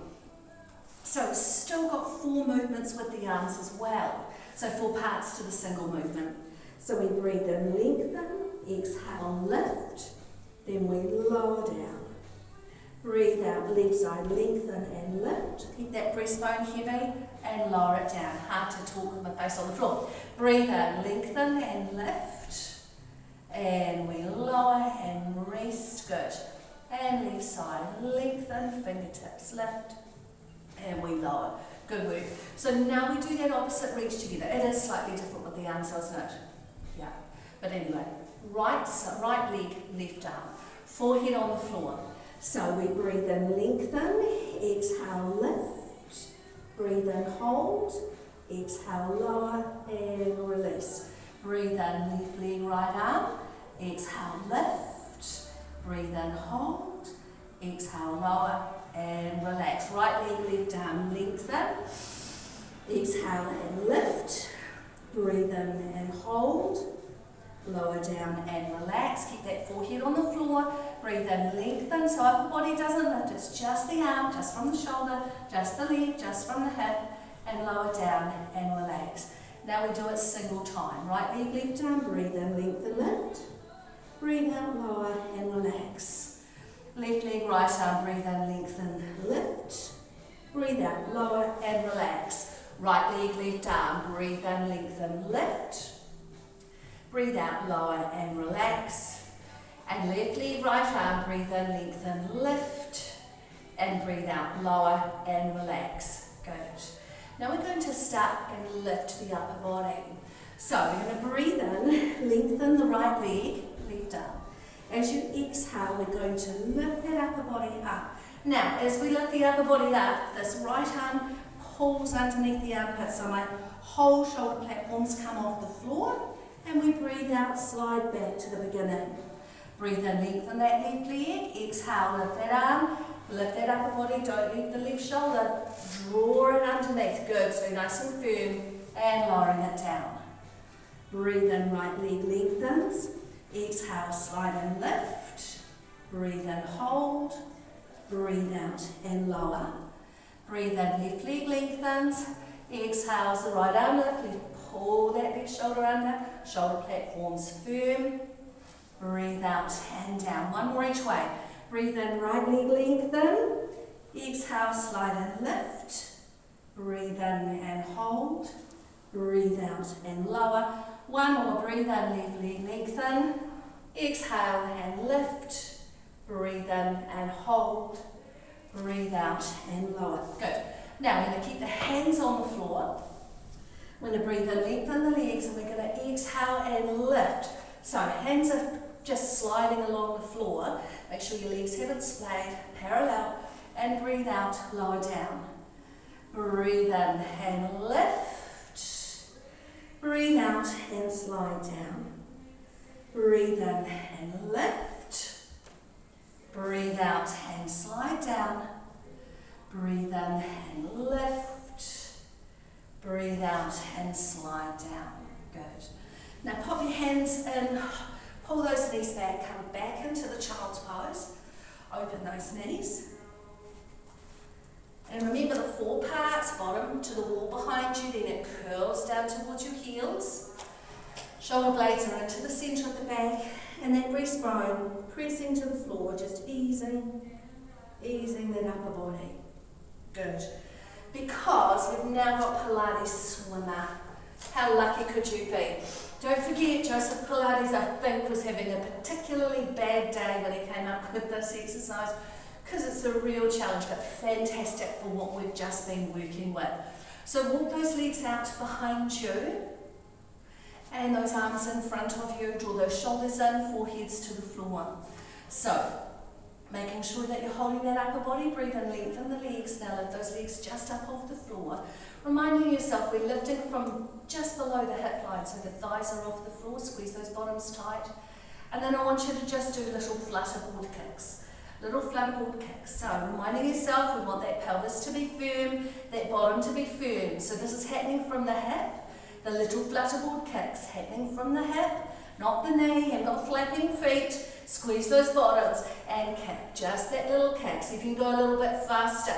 So it's still got 4 movements with the arms as well. So 4 parts to the single movement. So we breathe in, lengthen, exhale, lift, then we lower down. Breathe out, left side, lengthen and lift. Keep that breastbone heavy and lower it down. Hard to talk with my face on the floor. Breathe in, lengthen and lift. And we lower and rest. Good. And left side, lengthen, fingertips lift. and we lower. Good work. So now we do that opposite reach together. It is slightly different with the arms, isn't it? Yeah. But anyway, right leg, left arm. Forehead on the floor. So we breathe in, lengthen, exhale, lift. Breathe in, hold. Exhale, lower and release. Breathe in, left leg, right arm. Exhale, lift. Breathe in, hold. Exhale, lower and relax. Right leg, left arm, lengthen. Exhale and lift. Breathe in and hold. Lower down and relax. Keep that forehead on the floor. Breathe in, lengthen. So upper body doesn't lift. It's just the arm, just from the shoulder, just the leg, just from the hip. And lower down and relax. Now we do it single time. Right leg, left arm. Breathe in, lengthen, lift. Breathe out, lower and relax. Left leg, right arm. Breathe in, lengthen, lift. Breathe out, lower and relax. Right leg, left arm. Breathe in, lengthen, lift. Breathe out, lower and relax. And left leg, right arm, breathe in, lengthen, lift. And breathe out, lower and relax. Good. Now we're going to start and lift the upper body. So we're going to breathe in, lengthen the right leg, left arm. As you exhale, we're going to lift that upper body up. Now, as we lift the upper body up, this right arm pulls underneath the armpit, so my whole shoulder platforms come off the floor. And we breathe out, slide back to the beginning. Breathe in, lengthen that left leg. Exhale, lift that arm. Lift that upper body, don't leave the left shoulder. Draw it underneath. Good, so nice and firm. And lowering it down. Breathe in, right leg lengthens. Exhale, slide and lift. Breathe in, hold. Breathe out and lower. Breathe in, left leg lengthens. Exhales, the right arm lift. Pull that left shoulder under, shoulder platforms firm. Breathe out and down. One more each way. Breathe in, right leg lengthen. Exhale, slide and lift. Breathe in and hold. Breathe out and lower. One more. Breathe in, left leg lengthen. Exhale and lift. Breathe in and hold. Breathe out and lower. Good. Now we're going to keep the hands on the floor. We're going to breathe in, lengthen the legs, and we're going to exhale and lift. So hands are just sliding along the floor. Make sure your legs haven't splayed, parallel, and breathe out, lower down. Breathe in and lift. Breathe out and slide down. Breathe in and lift. Breathe out and slide down. Breathe in and lift. Breathe out and slide down. Good. Now pop your hands in, pull those knees back, come back into the child's pose. Open those knees. And remember the 4 parts, bottom to the wall behind you, then it curls down towards your heels. Shoulder blades are into the centre of the back, and that breastbone pressing to the floor, just easing that upper body. Good. Because we've now got Pilates swimmer. How lucky could you be? Don't forget, Joseph Pilates, I think, was having a particularly bad day when he came up with this exercise, because it's a real challenge, but fantastic for what we've just been working with. So walk those legs out behind you, and those arms in front of you. Draw those shoulders in, foreheads to the floor. So, making sure that you're holding that upper body, breathe in, lengthen the legs. Now lift those legs just up off the floor. Reminding yourself we're lifting from just below the hip line, so the thighs are off the floor, squeeze those bottoms tight. And then I want you to just do little flutterboard kicks. Little flutterboard kicks. So reminding yourself we want that pelvis to be firm, that bottom to be firm. So this is happening from the hip. The little flutterboard kicks happening from the hip, not the knee, and not flapping feet. Squeeze those bottoms and kick, just that little kick. So if you can go a little bit faster,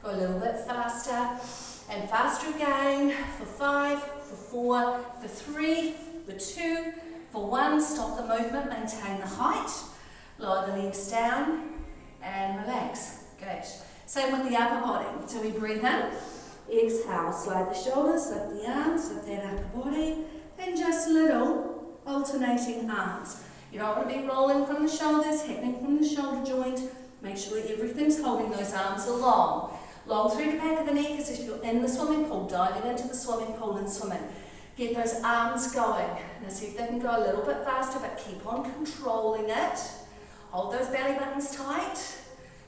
go a little bit faster and faster again for 5, for 4, for 3, for 2, for 1. Stop the movement, maintain the height, lower the legs down and relax. Good. Same with the upper body. So we breathe in, exhale, slide the shoulders, lift the arms, lift that upper body, and just little alternating arms. You don't want to be rolling from the shoulders, happening from the shoulder joint. Make sure everything's holding those arms along. Long through the back of the neck as if you're in the swimming pool, diving into the swimming pool and swimming. Get those arms going. Now see if they can go a little bit faster, but keep on controlling it. Hold those belly buttons tight.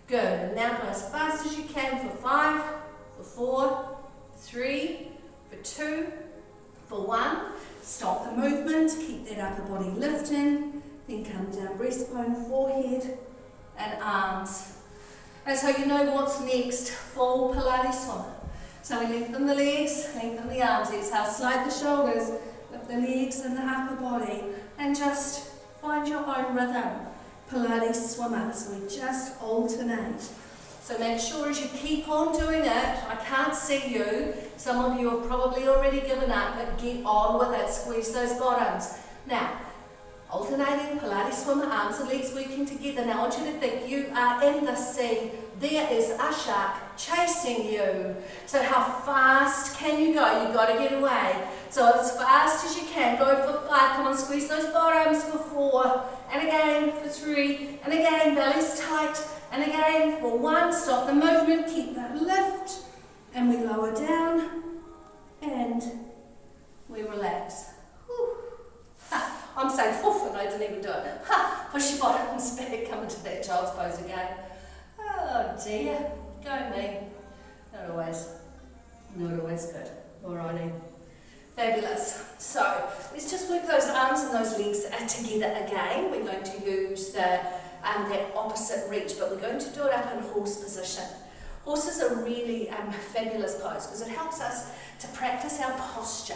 Good. And now go as fast as you can for 5, for 4, 3, for 2, for 1. Stop the movement. Keep that upper body lifting. Then come down, breastbone, forehead, and arms. And so you know what's next. Full Pilates swimmer. So we lengthen the legs, lengthen the arms. Exhale, slide the shoulders, lift the legs and the upper body, and just find your own rhythm. Pilates swimmer. So we just alternate. So make sure as you keep on doing it, I can't see you. Some of you have probably already given up, but get on with it. Squeeze those bottoms. Now, alternating Pilates swimmer, arms and legs working together. Now I want you to think you are in the sea. There is a shark chasing you. So how fast can you go? You've got to get away. So as fast as you can, go for 5. Come on, squeeze those bottoms for 4. And again for 3. And again, belly's tight. And again for 1. Stop the movement. Keep that lift. And we lower down. And we relax. Whew. I'm saying woof and I didn't even do it. Push your bottoms back. Come into that child's pose again. Oh dear. Go me. Not always good. Alrighty. Fabulous. So let's just work those arms and those legs together again. We're going to use that opposite reach, but we're going to do it up in horse position. Horse is a really fabulous pose because it helps us to practice our posture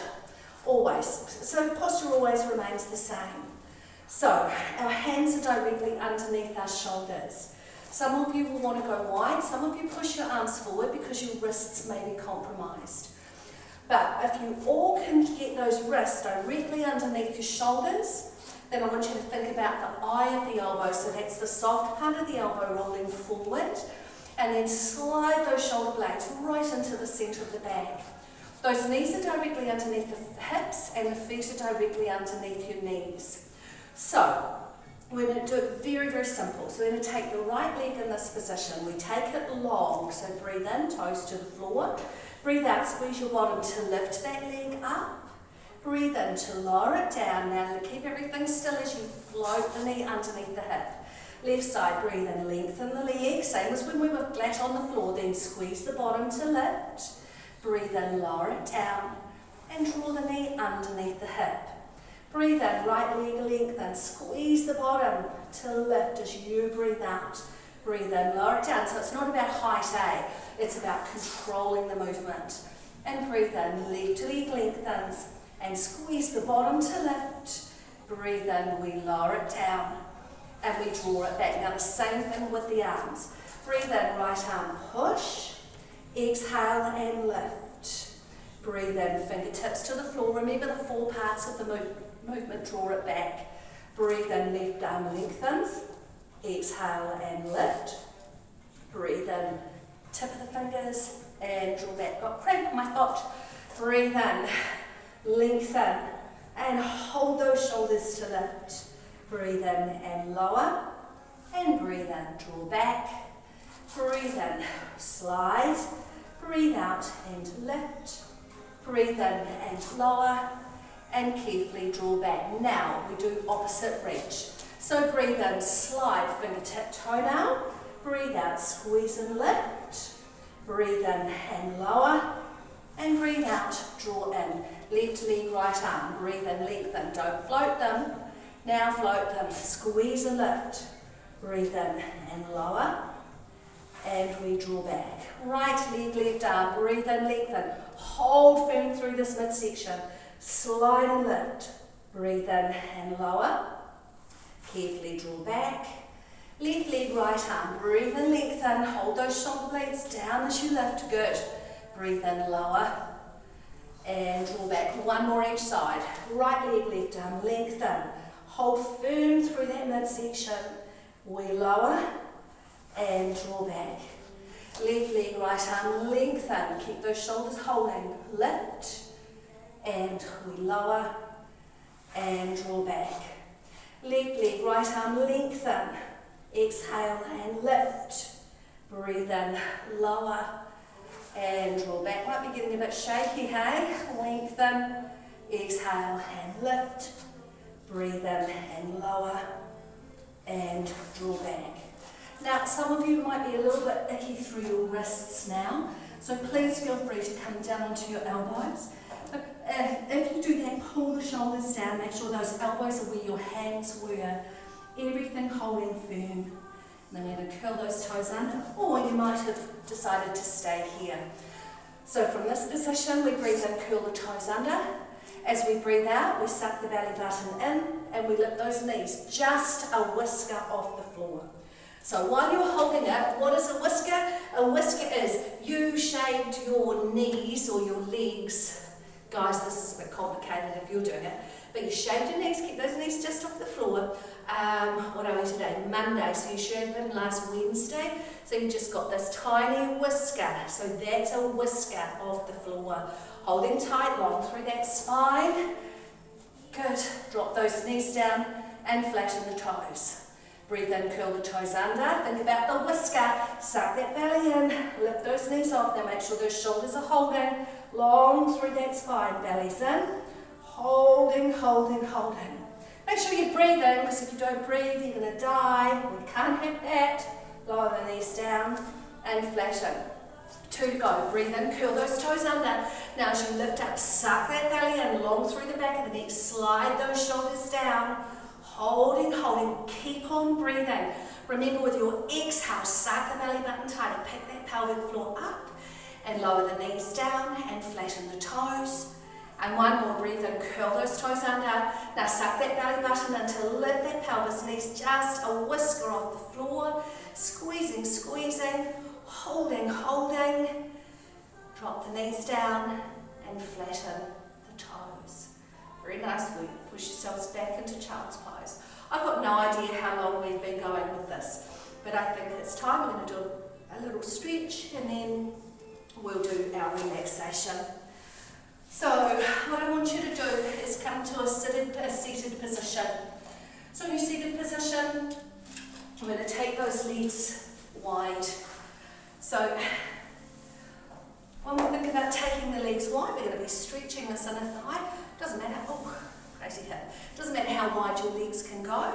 always. So posture always remains the same. So our hands are directly underneath our shoulders. Some of you will want to go wide, some of you push your arms forward because your wrists may be compromised. But if you all can get those wrists directly underneath your shoulders, then I want you to think about the eye of the elbow, so that's the soft part of the elbow rolling forward, and then slide those shoulder blades right into the centre of the bag. Those knees are directly underneath the hips and the feet are directly underneath your knees. So, we're going to do it very, very simple. So we're going to take the right leg in this position. We take it long, so breathe in, toes to the floor. Breathe out, squeeze your bottom to lift that leg up. Breathe in to lower it down. Now keep everything still as you float the knee underneath the hip. Left side, breathe in, lengthen the leg. Same as when we were flat on the floor. Then squeeze the bottom to lift. Breathe in, lower it down. And draw the knee underneath the hip. Breathe in, right leg lengthen, squeeze the bottom to lift as you breathe out. Breathe in, lower it down. So it's not about height, it's about controlling the movement. And breathe in, left leg lengthens, and squeeze the bottom to lift. Breathe in, we lower it down, and we draw it back. Now the same thing with the arms. Breathe in, right arm push, exhale and lift. Breathe in, fingertips to the floor. Remember the 4 parts of the movement, draw it back. Breathe in, left arm lengthens. Exhale and lift. Breathe in, tip of the fingers and draw back. Got cramp in my foot. Breathe in, lengthen and hold those shoulders to lift. Breathe in and lower. And breathe in, draw back. Breathe in, slide. Breathe out and lift. Breathe in and lower. And carefully draw back. Now we do opposite reach. So breathe in, slide, fingertip, toenail. Breathe out, squeeze and lift. Breathe in and lower. And breathe out, draw in. Left leg, right arm. Breathe in, lengthen. Don't float them. Now float them. Squeeze and lift. Breathe in and lower. And we draw back. Right leg, left arm. Breathe in, lengthen. Hold firm through this midsection. Slide and lift. Breathe in and lower. Carefully draw back. Left leg, right arm. Breathe in, lengthen. Hold those shoulder blades down as you lift. Good. Breathe in, lower. And draw back. One more each side. Right leg, left arm. Lengthen. Hold firm through that midsection. We lower. And draw back. Left leg, right arm. Lengthen. Keep those shoulders holding. Lift. And we lower and draw back. Left leg, right arm, lengthen. Exhale and lift. Breathe in, lower and roll back. Might be getting a bit shaky, hey? Lengthen, exhale and lift, breathe in and lower, and draw back. Now, some of you might be a little bit icky through your wrists now, so please feel free to come down onto your elbows. If you do that, pull the shoulders down, make sure those elbows are where your hands were, everything holding firm. And then we're going to curl those toes under, or you might have decided to stay here. So from this position, we breathe in, curl the toes under. As we breathe out, we suck the belly button in, and we lift those knees just a whisker off the floor. So while you're holding it, what is a whisker? A whisker is you shaved your knees or your legs. Guys, this is a bit complicated if you're doing it. But you shaved your knees, keep those knees just off the floor. What are we today? Monday. So you shaved them last Wednesday. So you just got this tiny whisker. So that's a whisker off the floor. Holding tight, long through that spine. Good. Drop those knees down and flatten the toes. Breathe in, curl the toes under. Think about the whisker. Suck that belly in. Lift those knees off. Now make sure those shoulders are holding. Long through that spine. Belly's in. Holding, holding, holding. Make sure you breathe in, because if you don't breathe, you're going to die. We can't have that. Lower the knees down and flatten. 2 to go. Breathe in, curl those toes under. Now as you lift up, suck that belly in, long through the back of the neck. Slide those shoulders down. Holding, holding. Keep on breathing. Remember, with your exhale, suck the belly button tighter. Pick that pelvic floor up and lower the knees down and flatten the toes. And one more, breathe in, curl those toes under. Now suck that belly button in to lift that pelvis, knees just a whisker off the floor. Squeezing, squeezing, holding, holding. Drop the knees down and flatten the toes. Very nice. Push yourselves back into child's pose. I've got no idea how long we've been going with this, but I think it's time. We're going to do a little stretch and then we'll do our relaxation. So what I want you to do is come to a seated position. So in your seated position, I'm going to take those legs wide. So when we think about taking the legs wide, we're going to be stretching this inner thigh. Doesn't matter, crazy hip. Doesn't matter how wide your legs can go.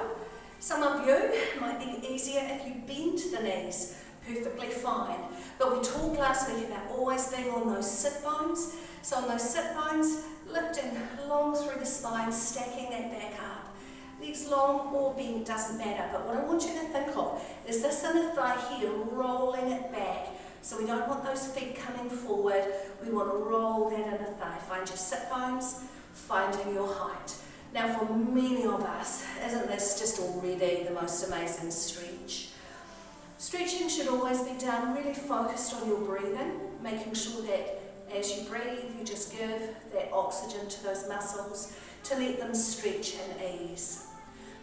Some of you, it might be easier if you bend the knees. Perfectly fine. But we talked last week about always being on those sit bones. So on those sit bones, lifting long through the spine, stacking that back up. Legs long or bent, doesn't matter. But what I want you to think of is this inner thigh here, rolling it back. So we don't want those feet coming forward. We want to roll that inner thigh. Find your sit bones, finding your height. Now for many of us, isn't this just already the most amazing stretch? Stretching should always be done really focused on your breathing, making sure that as you breathe, you just give that oxygen to those muscles to let them stretch and ease.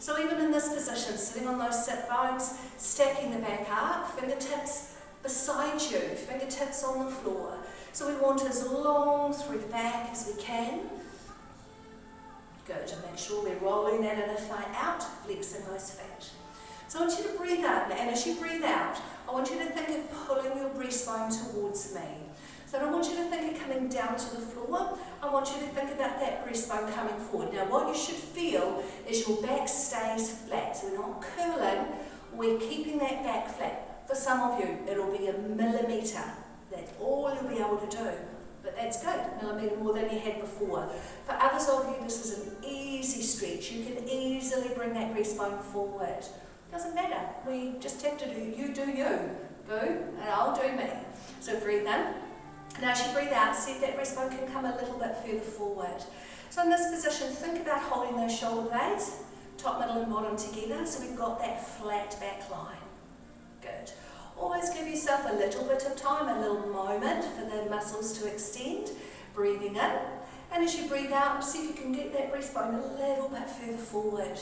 So even in this position, sitting on those sit bones, stacking the back up, fingertips beside you, fingertips on the floor. So we want as long through the back as we can. Good, and make sure we're rolling that inner thigh out, flexing those feet. So I want you to breathe in, and as you breathe out, I want you to think of pulling your breastbone towards me. So I don't want you to think of coming down to the floor. I want you to think about that breastbone coming forward. Now what you should feel is your back stays flat. So we're not curling, we're keeping that back flat. For some of you, it'll be a millimetre. That's all you'll be able to do. But that's good, a millimetre more than you had before. For others of you, this is an easy stretch. You can easily bring that breastbone forward. Doesn't matter, we just have to do you, boo, and I'll do me. So breathe in. Now as you breathe out, see if that breastbone can come a little bit further forward. So in this position, think about holding those shoulder blades, top, middle and bottom together, so we've got that flat back line. Good. Always give yourself a little bit of time, a little moment for the muscles to extend. Breathing in, and as you breathe out, see if you can get that breastbone a little bit further forward.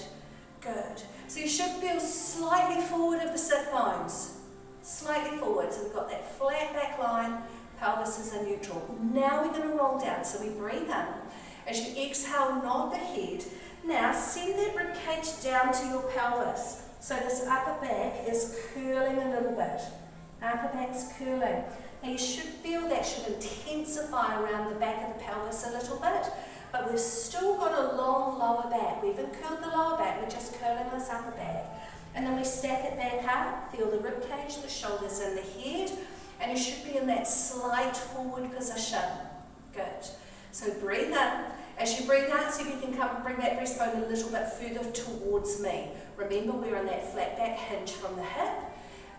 Good. So you should feel slightly forward of the sit bones. Slightly forward. So we've got that flat back line, pelvis is in neutral. Now we're going to roll down. So we breathe in. As you exhale, nod the head. Now send that ribcage down to your pelvis. So this upper back is curling a little bit. upper back's curling. Now you should feel that should intensify around the back of the pelvis a little bit, but we've still got a long lower back. We haven't curled the lower back, we're just curling this upper back. And then we stack it back up, feel the rib cage, the shoulders and the head, and you should be in that slight forward position. Good. So breathe in. As you breathe out, see if you can bring that breastbone a little bit further towards me. Remember, we're in that flat back hinge from the hip.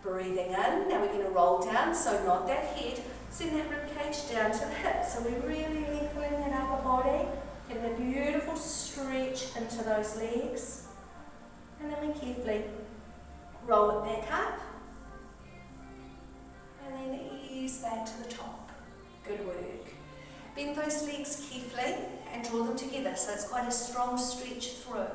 Breathing in. Now we're going to roll down, so nod that head. Send that rib cage down to the hip. So we're really lengthening that upper body, getting a beautiful stretch into those legs. And then we carefully roll it back up. And then ease back to the top. Good work. Bend those legs carefully and draw them together, so it's quite a strong stretch through.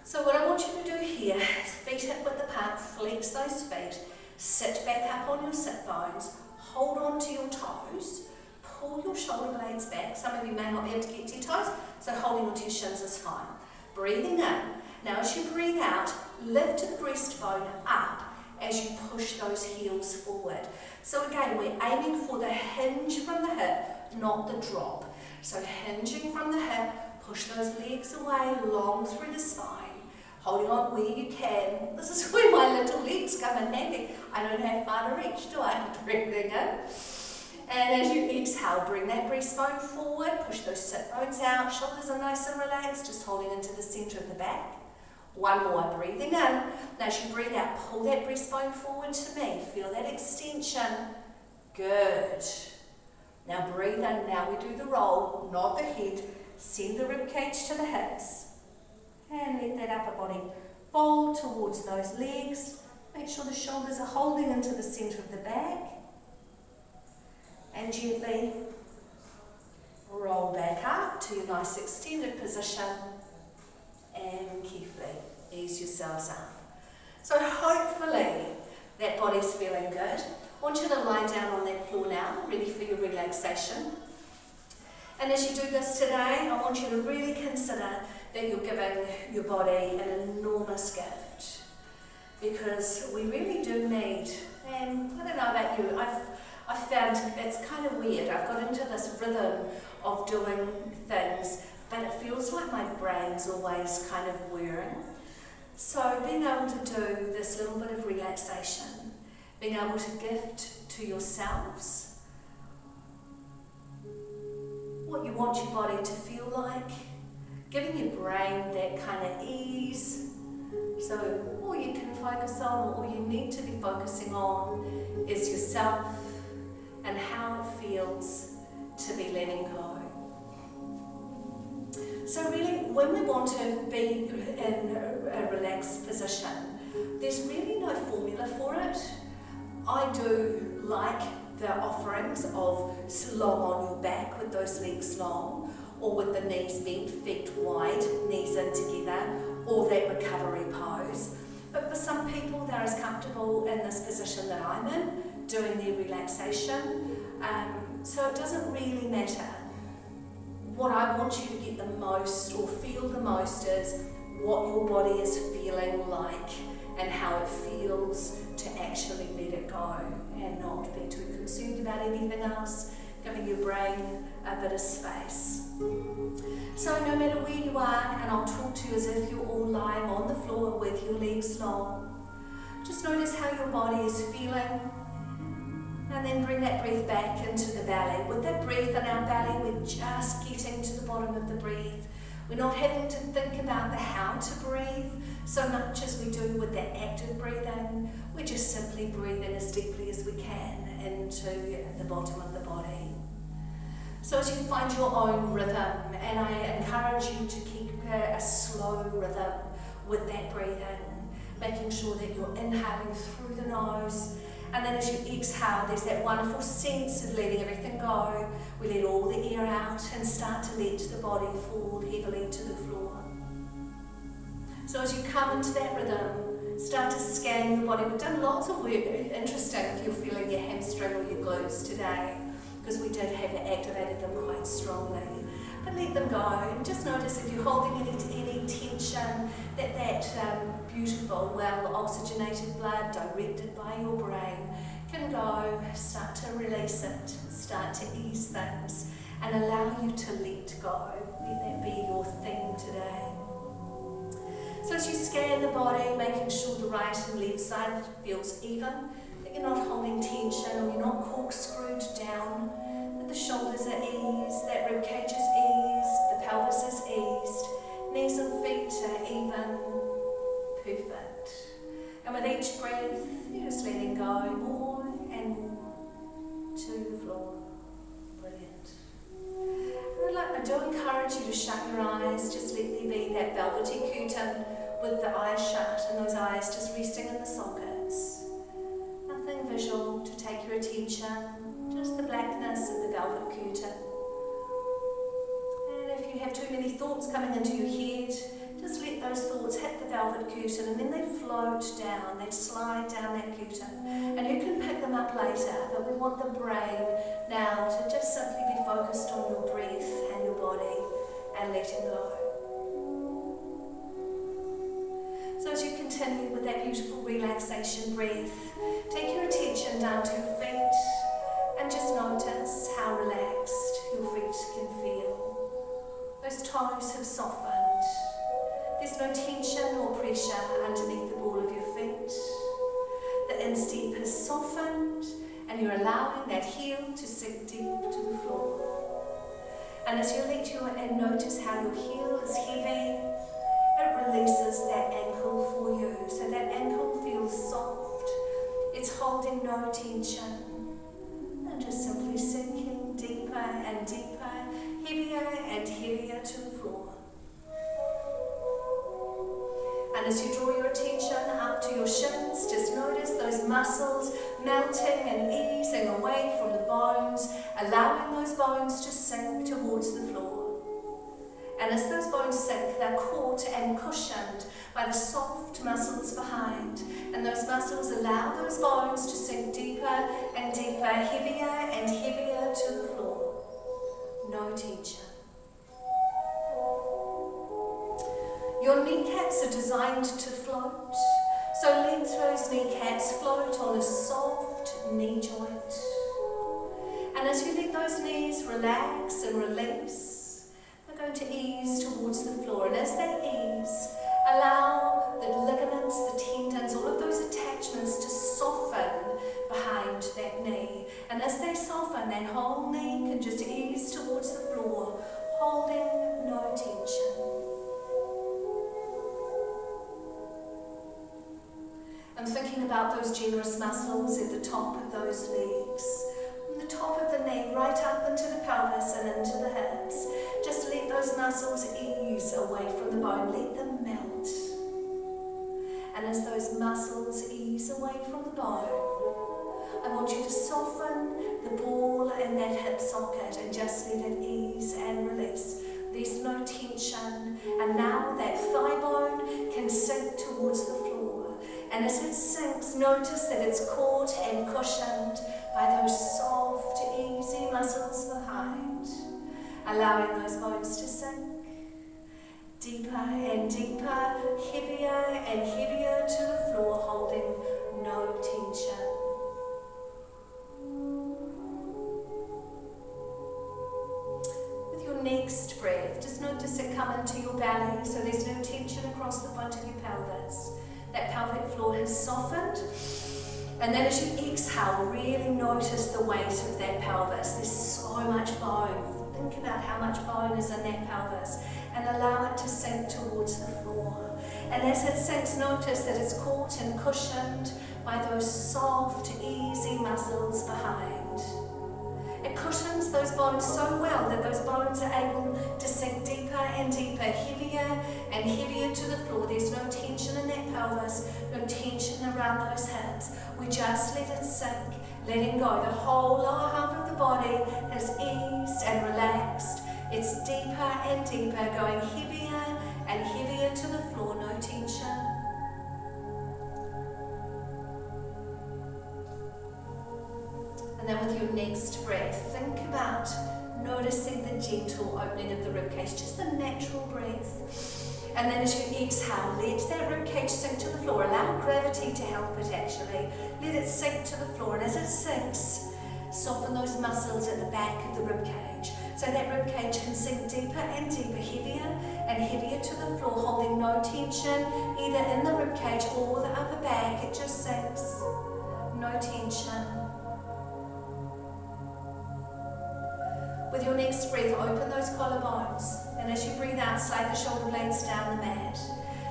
So what I want you to do here is feet hip width apart, flex those feet, sit back up on your sit bones, hold on to your toes, pull your shoulder blades back. Some of you may not be able to get to your toes, so holding onto your shins is fine. Breathing in. Now as you breathe out, lift the breastbone up as you push those heels forward. So again, we're aiming for the hinge from the hip, not the drop. So hinging from the hip, push those legs away, long through the spine, holding on where you can. This is where my little legs come in handy. I don't have far to reach, do I? Breathing in. And as you exhale, bring that breastbone forward, push those sit bones out, shoulders are nice and relaxed, just holding into the centre of the back. One more, breathing in. Now as you breathe out, pull that breastbone forward to me. Feel that extension. Good. Now breathe in. Now we do the roll. Nod the head. Send the rib cage to the hips. And let that upper body fold towards those legs. Make sure the shoulders are holding into the centre of the back. And gently roll back up to your nice extended position. And carefully ease yourselves up. So hopefully that body's feeling good. I want you to lie down on that floor now, ready for your relaxation. And as you do this today, I want you to really consider that you're giving your body an enormous gift. Because we really do need, and I don't know about you, I've found it's kind of weird. I've got into this rhythm of doing things, but it feels like my brain's always kind of whirring. So being able to do this little bit of relaxation, being able to gift to yourselves what you want your body to feel like, giving your brain that kind of ease. So all you can focus on, or all you need to be focusing on, is yourself and how it feels to be letting go. So really, when we want to be in a relaxed position, there's really no formula for it. I do like the offerings of long on your back with those legs long, or with the knees bent, feet wide, knees in together, or that recovery pose. But for some people, they're as comfortable in this position that I'm in, doing their relaxation. So it doesn't really matter. What I want you to get the most or feel the most is what your body is feeling like and how it feels to actually let it go and not be too consumed about anything else, giving your brain a bit of space. So no matter where you are, and I'll talk to you as if you're all lying on the floor with your legs long, just notice how your body is feeling. And then bring that breath back into the belly. With that breath in our belly, we're just getting to the bottom of the breath. We're not having to think about the how to breathe so much as we do with the active breathing. We're just simply breathing as deeply as we can into the bottom of the body. So as you find your own rhythm, and I encourage you to keep a slow rhythm with that breathing, making sure that you're inhaling through the nose. And then as you exhale, there's that wonderful sense of letting everything go. We let all the air out and start to let the body fall heavily to the floor. So as you come into that rhythm, start to scan your body. We've done lots of work. Interesting if you're feeling your hamstring or your glutes today, because we did have activated them quite strongly. But let them go, and just notice if you're holding any tension, that beautiful, well-oxygenated blood directed by your brain can go, start to release it, start to ease things, and allow you to let go. Let that be your theme today. So as you scan the body, making sure the right and left side feels even, that you're not holding tension or you're not corkscrewed down, that the shoulders are eased, that rib cage is eased, the pelvis is eased, knees and feet are even, perfect. And with each breath, you're just letting go more and to the floor. Brilliant. I do encourage you to shut your eyes, just let there be that velvety curtain with the eyes shut and those eyes just resting in the sockets. Nothing visual to take your attention, just the blackness of the velvet curtain. And if you have too many thoughts coming into your head, just let those thoughts hit the velvet curtain and then they float down, they slide down that curtain. And you can pick them up later, but we want the brain now to just simply be focused on your breath and your body and letting go. So as you continue with that beautiful relaxation breath, take your attention down to your feet and just notice how relaxed your feet can feel. Those toes have softened. There's no tension or pressure underneath the ball of your feet. The instep has softened and you're allowing that heel to sink deep to the floor. And as you let your and notice how your heel is heavy, it releases that ankle for you. So that ankle feels soft. It's holding no tension. And just simply sinking deeper and deeper, heavier and heavier to the floor. And as you draw your attention up to your shins, just notice those muscles melting and easing away from the bones, allowing those bones to sink towards the floor. And as those bones sink, they're caught and cushioned by the soft muscles behind. And those muscles allow those bones to sink deeper and deeper, heavier and heavier to the floor. No tension. Your kneecaps are designed to float, so let those kneecaps float on a soft knee joint. And as you let those knees relax and release, they're going to ease towards the floor. And as they ease, allow the ligaments, the tendons, all of those attachments to soften behind that knee. And as they soften, that whole knee can just ease towards the floor, holding no tension. I'm thinking about those generous muscles at the top of those legs, from the top of the knee right up into the pelvis and into the hips. Just let those muscles ease away from the bone, let them melt. And as those muscles ease away from the bone, I want you to soften the ball in that hip socket and just let it ease and release. There's no tension, and now that thigh bone can sink towards the floor. And as it sinks, notice that it's caught and cushioned by those soft, easy muscles behind, allowing those bones to sink deeper and deeper, heavier and heavier to the floor, holding no tension. With your next breath, just notice it come into your belly, so there's no tension across the front of your pelvis. That pelvic floor has softened. And then as you exhale, really notice the weight of that pelvis. There's so much bone. Think about how much bone is in that pelvis and allow it to sink towards the floor. And as it sinks, notice that it's caught and cushioned by those soft, easy muscles behind. It cushions those bones so well that those bones are able to sink deeper and deeper, heavier and heavier to the floor. There's no tension in that pelvis, no tension around those hips. We just let it sink, letting go. The whole lower half of the body has eased and relaxed. It's deeper and deeper, going heavier and heavier to the floor, no tension. And then with your next breath, think about noticing the gentle opening of the ribcage, just the natural breath. And then as you exhale, let that ribcage sink to the floor. Allow gravity to help it actually. Let let it sink to the floor, and as it sinks, soften those muscles at the back of the rib cage. So that rib cage can sink deeper and deeper, heavier and heavier to the floor, holding no tension either in the rib cage or the upper back. It just sinks. No tension. With your next breath, open those collarbones, and as you breathe out, slide the shoulder blades down the mat.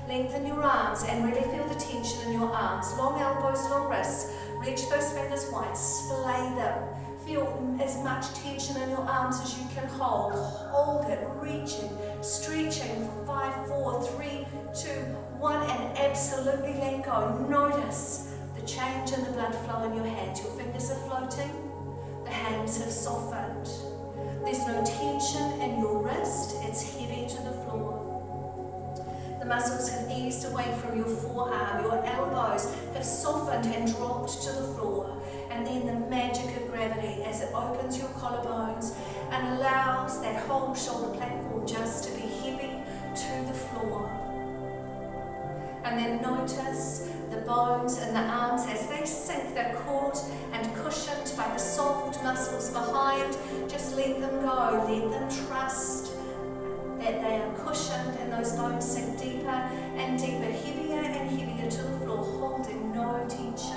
Lengthen your arms and really feel the tension in your arms. Long elbows, long wrists. Reach those fingers wide, splay them. Feel as much tension in your arms as you can hold. Hold it, reaching, stretching for 5, 4, 3, 2, 1, and absolutely let go. Notice the change in the blood flow in your hands. Your fingers are floating, the hands have softened. There's no tension in your wrist, it's heavy to the floor. The muscles have eased away from your forearm, your elbows have softened and dropped to the floor. And then the magic of gravity as it opens your collarbones and allows that whole shoulder platform just to be heavy to the floor. And then notice the bones and the arms as they sink. They're caught and cushioned by the soft muscles behind. Just let them go. Let them trust that they are cushioned and those bones sink deeper and deeper, heavier and heavier to the floor, holding no tension.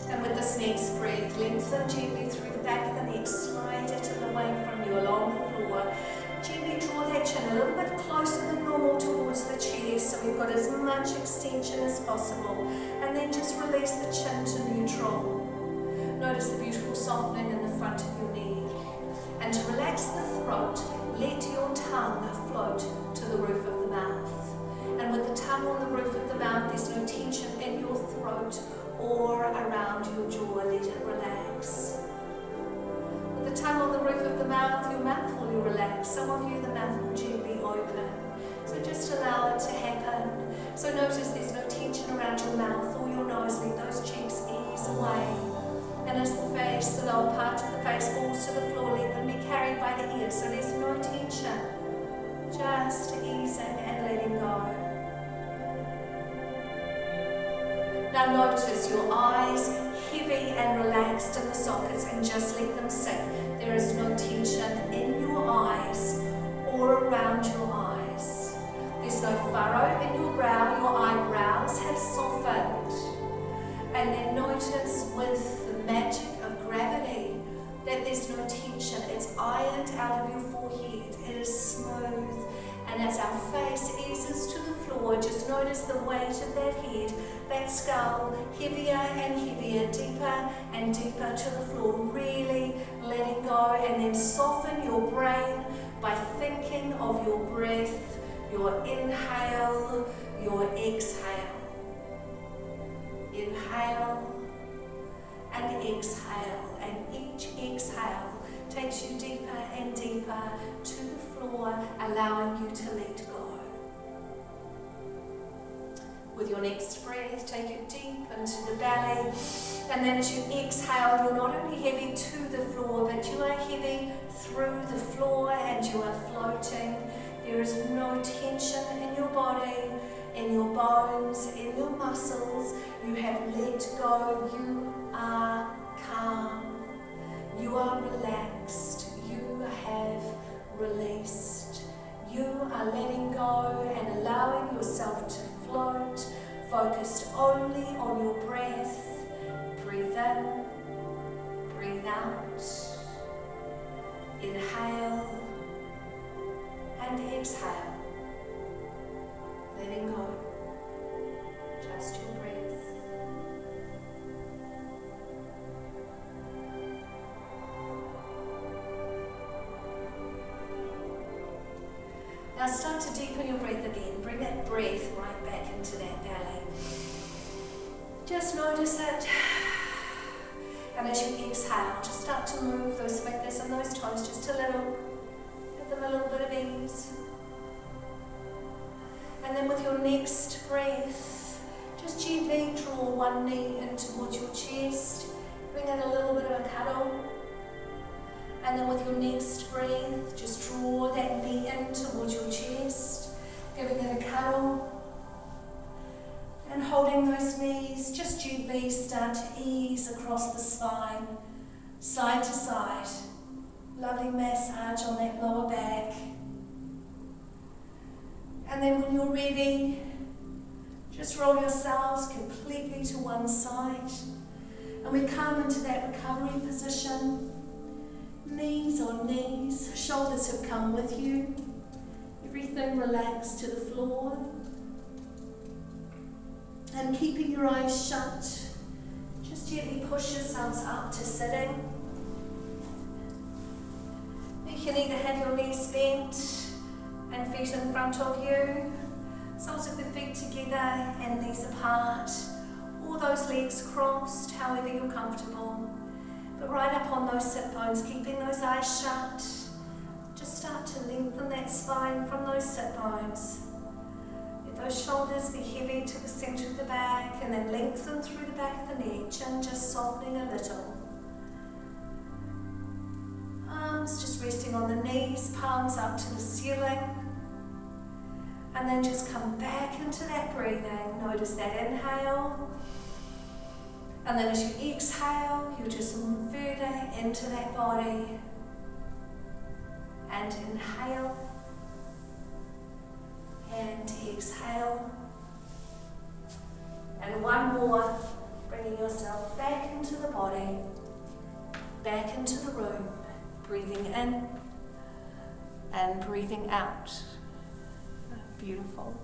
And with this next breath, lengthen gently through the back of the neck, slide it away from you along the floor. Gently draw that chin a little bit closer than normal towards the chest so we've got as much extension as possible. And then just release the chin to neutral. Notice the beautiful softening in the front of your neck. And to relax the throat, let your tongue float to the roof of the mouth. And with the tongue on the roof of the mouth, there's no tension in your throat or around your jaw. Let it relax. With the tongue on the roof of the mouth, your mouth will relax. Some of you, the mouth will gently open. So just allow it to happen. So notice there's no tension around your mouth or your nose. Let those cheeks ease away. And as the face, the lower part of the face falls to the floor, let them be carried by the ears. So there's no tension. Just easing and letting go. Now notice your eyes heavy and relaxed in the sockets and just let them sink. There is no tension in your eyes or around your eyes. There's no furrow in your brow. Your eyebrows have softened. And then notice with the magic of gravity that there's no tension. It's ironed out of your forehead. It is smooth. And as our face eases to the floor, just notice the weight of that head, that skull, heavier and heavier, deeper and deeper to the floor, really letting go. And then soften your brain by thinking of your breath, your inhale, your exhale. Inhale and exhale, and each exhale takes you deeper and deeper to the floor, allowing you to let go. With your next breath, take it deep into the belly, and then as you exhale, you're not only heavy to the floor, but you are heavy through the floor and you are floating. There is no tension in your body, in your bones, in your muscles. You have let go. You are calm. You are relaxed. You have released. You are letting go and allowing yourself to float, focused only on your breath. Breathe in, breathe out. Inhale and exhale. Letting go. Just your breath. Now start to deepen your breath again. Bring that breath right back into that belly. Just notice it. And as you exhale, just start to move those fingers and those toes just a little. Give them a little bit of ease. And then with your next breath, just gently draw one knee in towards your chest. Bring in a little bit of a cuddle. And then with your next breath, just draw that knee in towards your chest, giving it a cuddle. holding those knees, just gently start to ease across the spine, side to side. Lovely massage on that lower back. And then when you're ready, just roll yourselves completely to one side. And we come into that recovery position. Knees on knees, shoulders have come with you. Everything relaxed to the floor. And keeping your eyes shut, just gently push yourselves up to sitting. You can either have your knees bent and feet in front of you, soles of the feet together and knees apart, or those legs crossed, however you're comfortable. But right up on those sit bones, keeping those eyes shut, just start to lengthen that spine from those sit bones. Let those shoulders be heavy to the centre of the back, and then lengthen through the back of the neck, chin just softening a little. Arms just resting on the knees, palms up to the ceiling. And then just come back into that breathing. Notice that inhale. And then as you exhale, you just move further into that body. And inhale. And exhale. And one more. Bringing yourself back into the body. Back into the room. Breathing in. And breathing out. Beautiful.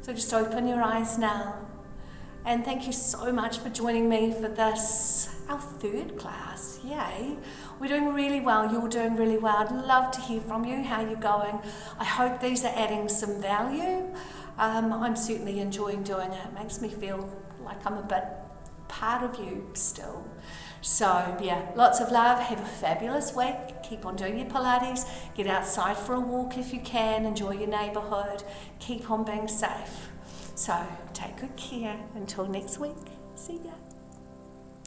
So just open your eyes now. And thank you so much for joining me for this, our third class. Yay. We're doing really well. You're doing really well. I'd love to hear from you, how you're going. I hope these are adding some value. I'm certainly enjoying doing it. It makes me feel like I'm a bit part of you still. So yeah, lots of love. Have a fabulous week. Keep on doing your Pilates. Get outside for a walk if you can. Enjoy your neighbourhood. Keep on being safe. So take good care. Until next week. See ya.